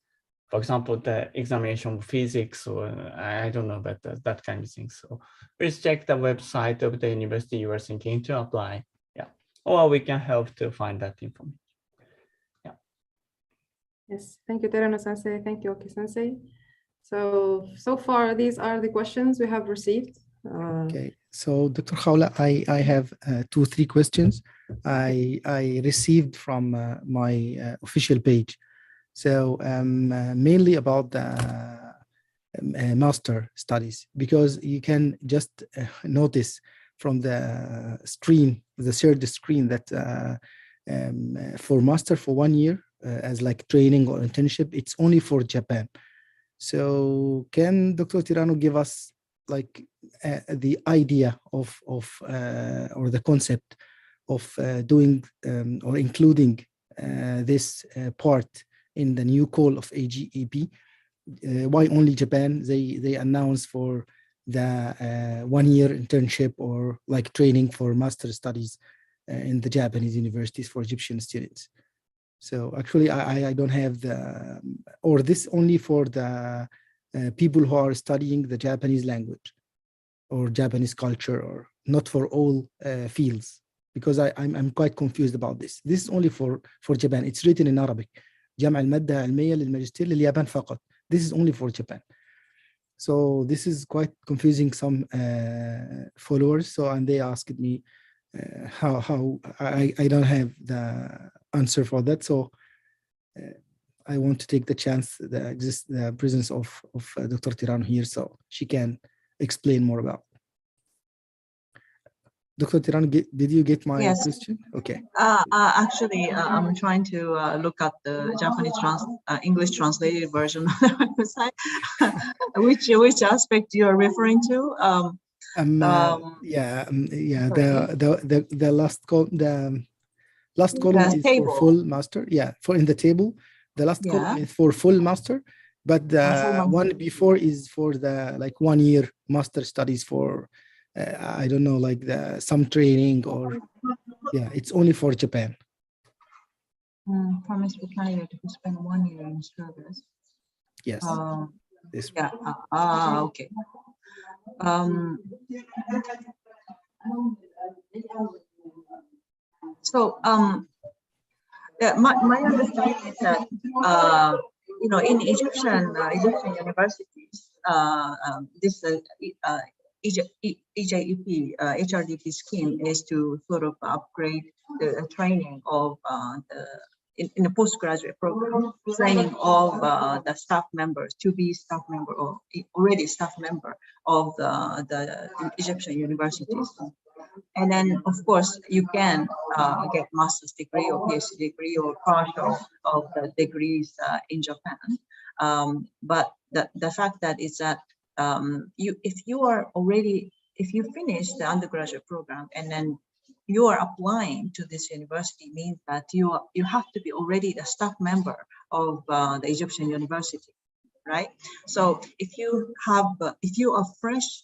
for example, the examination of physics, or I don't know, but that kind of thing. So please check the website of the university you are thinking to apply. Yeah, or we can help to find that information. Yeah. Yes, thank you, Terano-sensei. Thank you, Oki-sensei. So far, these are the questions we have received. Okay, so Dr. Khawla, I have 2-3 questions I received from my official page. So mainly about the master studies, because you can just notice from the screen, the third screen, that for master for 1 year as like training or internship, it's only for Japan. So can Dr. Tirano give us like the idea of or the concept of doing or including this part in the new call of AGEP? Why only Japan? They announce for the 1 year internship or like training for master studies in the Japanese universities for Egyptian students. So actually I don't have the, or this only for the people who are studying the Japanese language or Japanese culture, or not for all fields, because I'm quite confused about this. This is only for Japan. It's written in Arabic. جمع المادة علمية للماجستير لليابان فقط. This is only for Japan. So this is quite confusing some followers. So, and they asked me how I don't have the answer for that. So I want to take the chance, the presence of Dr. Tirano here, so she can explain more about. Dr. Tirano, did you get my question? Okay. Actually, I'm trying to look at the Japanese English translated version of the website. which aspect you are referring to? The last column is table. For full master. Yeah, for in the table, the last column is for full master, but the one before is for the like 1 year master studies for I don't know, like some training, or it's only for Japan. Promise for candidate who spend 1 year in service. Yes. This. Yeah. Okay. So my understanding is that in Egyptian universities, this EJEP HRDP scheme is to sort of upgrade the training of in the postgraduate program, training of the staff members to be staff member or already staff member of the Egyptian universities. And then, of course, you can get master's degree or PhD degree or partial of the degrees in Japan. But the fact that is that if you finish the undergraduate program and then you are applying to this university, means that you have to be already the staff member of the Egyptian university, right? So if you are fresh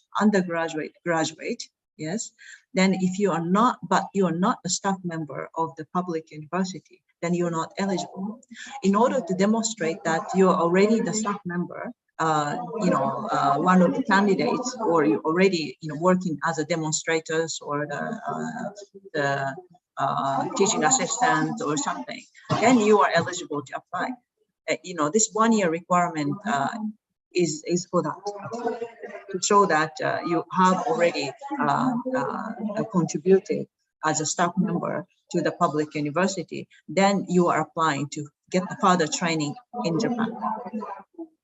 graduate, yes, then if you are not, but you are not a staff member of the public university, then you're not eligible. In order to demonstrate that you're already the staff member, one of the candidates, or you already working as a demonstrators or the teaching assistant or something, then you are eligible to apply. This 1 year requirement is for that, to show that you have already contributed as a staff member to the public university. Then you are applying to get the further training in Japan.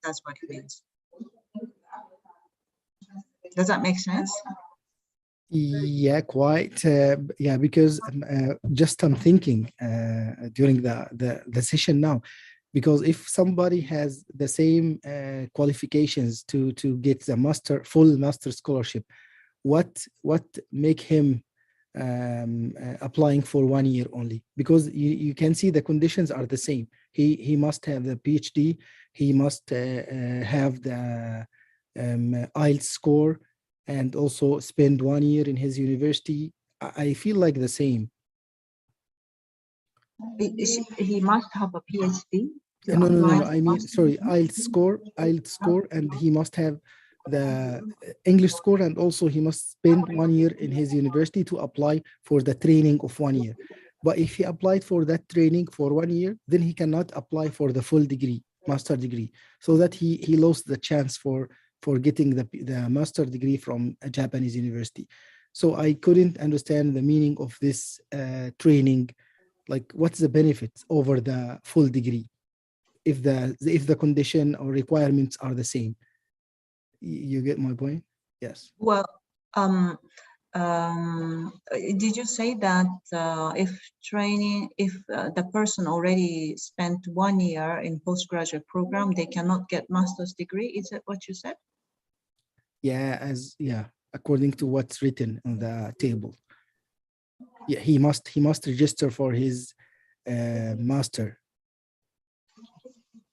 That's what it means. Does that make sense? Yeah, quite. Yeah, because just I'm thinking during the session now, because if somebody has the same qualifications to get the full master scholarship, what make him applying for 1 year only? Because you can see the conditions are the same. He must have the PhD. He must have the IELTS score, and also spend 1 year in his university. I feel like the same. He must have a PhD? No. I mean, sorry, IELTS score, and he must have the English score, and also he must spend 1 year in his university to apply for the training of 1 year. But if he applied for that training for 1 year, then he cannot apply for the full degree, master degree, so that he lost the chance for getting the master degree from a Japanese university. So I couldn't understand the meaning of this training. Like, what's the benefits over the full degree if the condition or requirements are the same? You get my point? Yes. Well, did you say that if the person already spent 1 year in postgraduate program, they cannot get master's degree? Is that what you said? Yeah, according to what's written on the table. Yeah, he must register for his master.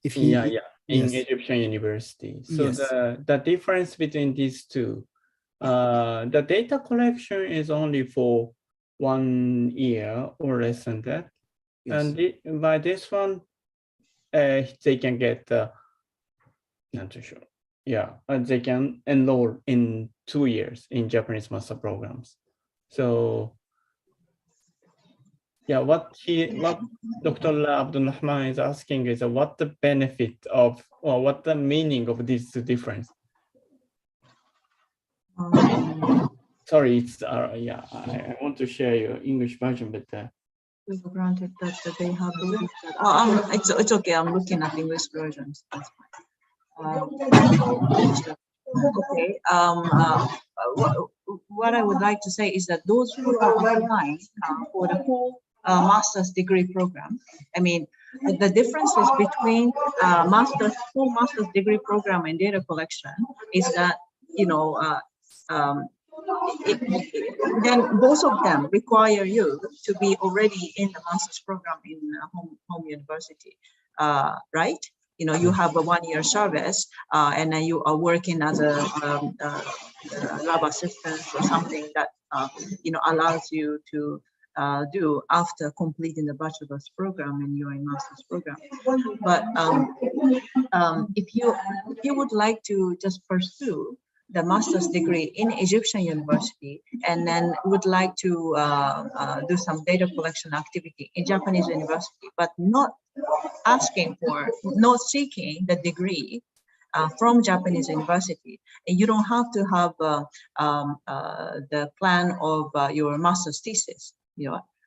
If he, in yes. Egyptian university. So yes. the difference between these two, the data collection is only for 1 year or less than that. Yes. And by this one, they can get not too sure. Yeah, they can enroll in 2 years in Japanese master programs. So yeah, what Dr. Abdul Rahman is asking is what the benefit of, or what the meaning of these two difference? Sorry, it's I want to share your English version, but granted that they have it's okay. I'm looking at English versions. That's fine. Okay. What I would like to say is that those who are applying for the full master's degree program, I mean, the differences between full master's degree program and data collection is that, then both of them require you to be already in the master's program in home university, right? You have a 1 year service, and then you are working as a lab assistant or something that allows you to do after completing the bachelor's program and you're in master's program. But if you would like to just pursue the master's degree in Egyptian university, and then would like to do some data collection activity in Japanese university, but not seeking the degree from Japanese university, and you don't have to have the plan of your master's thesis,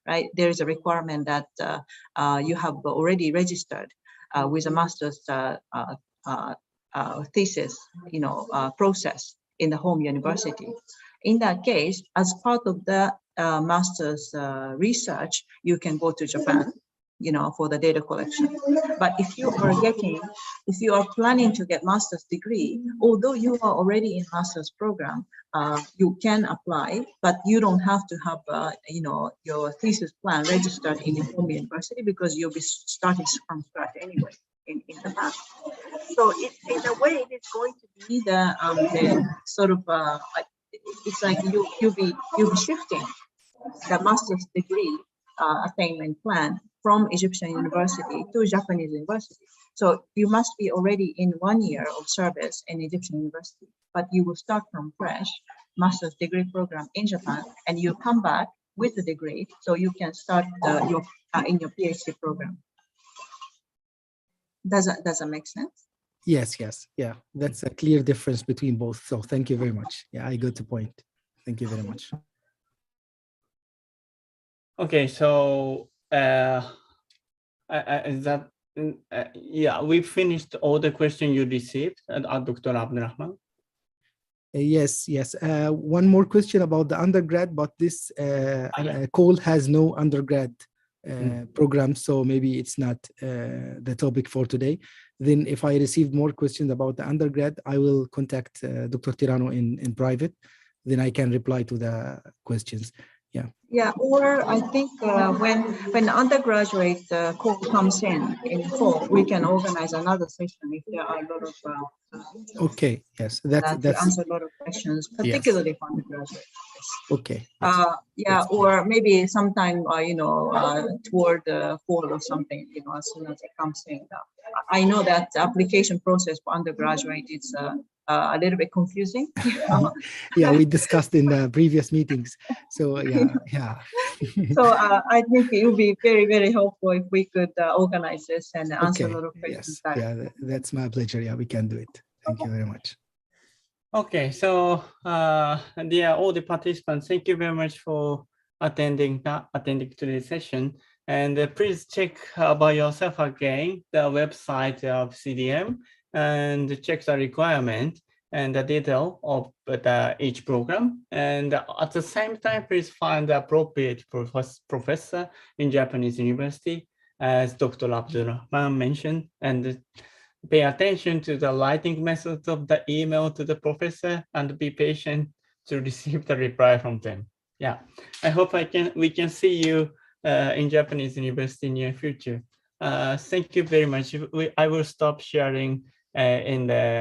right? There is a requirement that you have already registered with a master's thesis, process in the home university. In that case, as part of the master's research, you can go to Japan, for the data collection. But if you are planning to get master's degree, although you are already in master's program, you can apply, but you don't have to have, your thesis plan registered in your home university, because you'll be starting from scratch anyway in the past. So in a way, it's going to be the sort of it's like you'll be shifting the master's degree attainment plan from Egyptian university to Japanese university. So you must be already in 1 year of service in Egyptian university, but you will start from fresh master's degree program in Japan, and you come back with the degree, so you can start in your PhD program. Does that make sense? Yes, yeah, that's a clear difference between both. So thank you very much. Yeah, I got the point. Thank you very much. Okay, so yeah, we finished all the questions you received, Dr. Abdurrahman. Yes. One more question about the undergrad, but this call has no undergrad program, so maybe it's not the topic for today. Then if I receive more questions about the undergrad, I will contact Dr. Tirano in private. Then I can reply to the questions. Yeah, or I think when undergraduate call comes in fall, we can organize another session if there are a lot of okay, yes, that's answer a lot of questions, particularly for undergraduate. Okay. Yes. Or maybe sometime toward the fall or something, as soon as it comes in. I know that the application process for undergraduate is a little bit confusing. Yeah, we discussed in the previous meetings. So yeah. So I think it would be very, very helpful if we could organize this and answer a lot of questions. Yes. Yeah, that's my pleasure. Yeah, we can do it. Thank you very much. Okay, so dear all the participants, thank you very much for attending today's session. And please check by yourself again the website of CDM and check the requirement and the detail of each program. And at the same time, please find the appropriate professor in Japanese university, as Dr. Abdurrahman mentioned, and pay attention to the writing methods of the email to the professor and be patient to receive the reply from them. Yeah, I hope we can see you in Japanese university in the near future. Thank you very much. I will stop sharing in the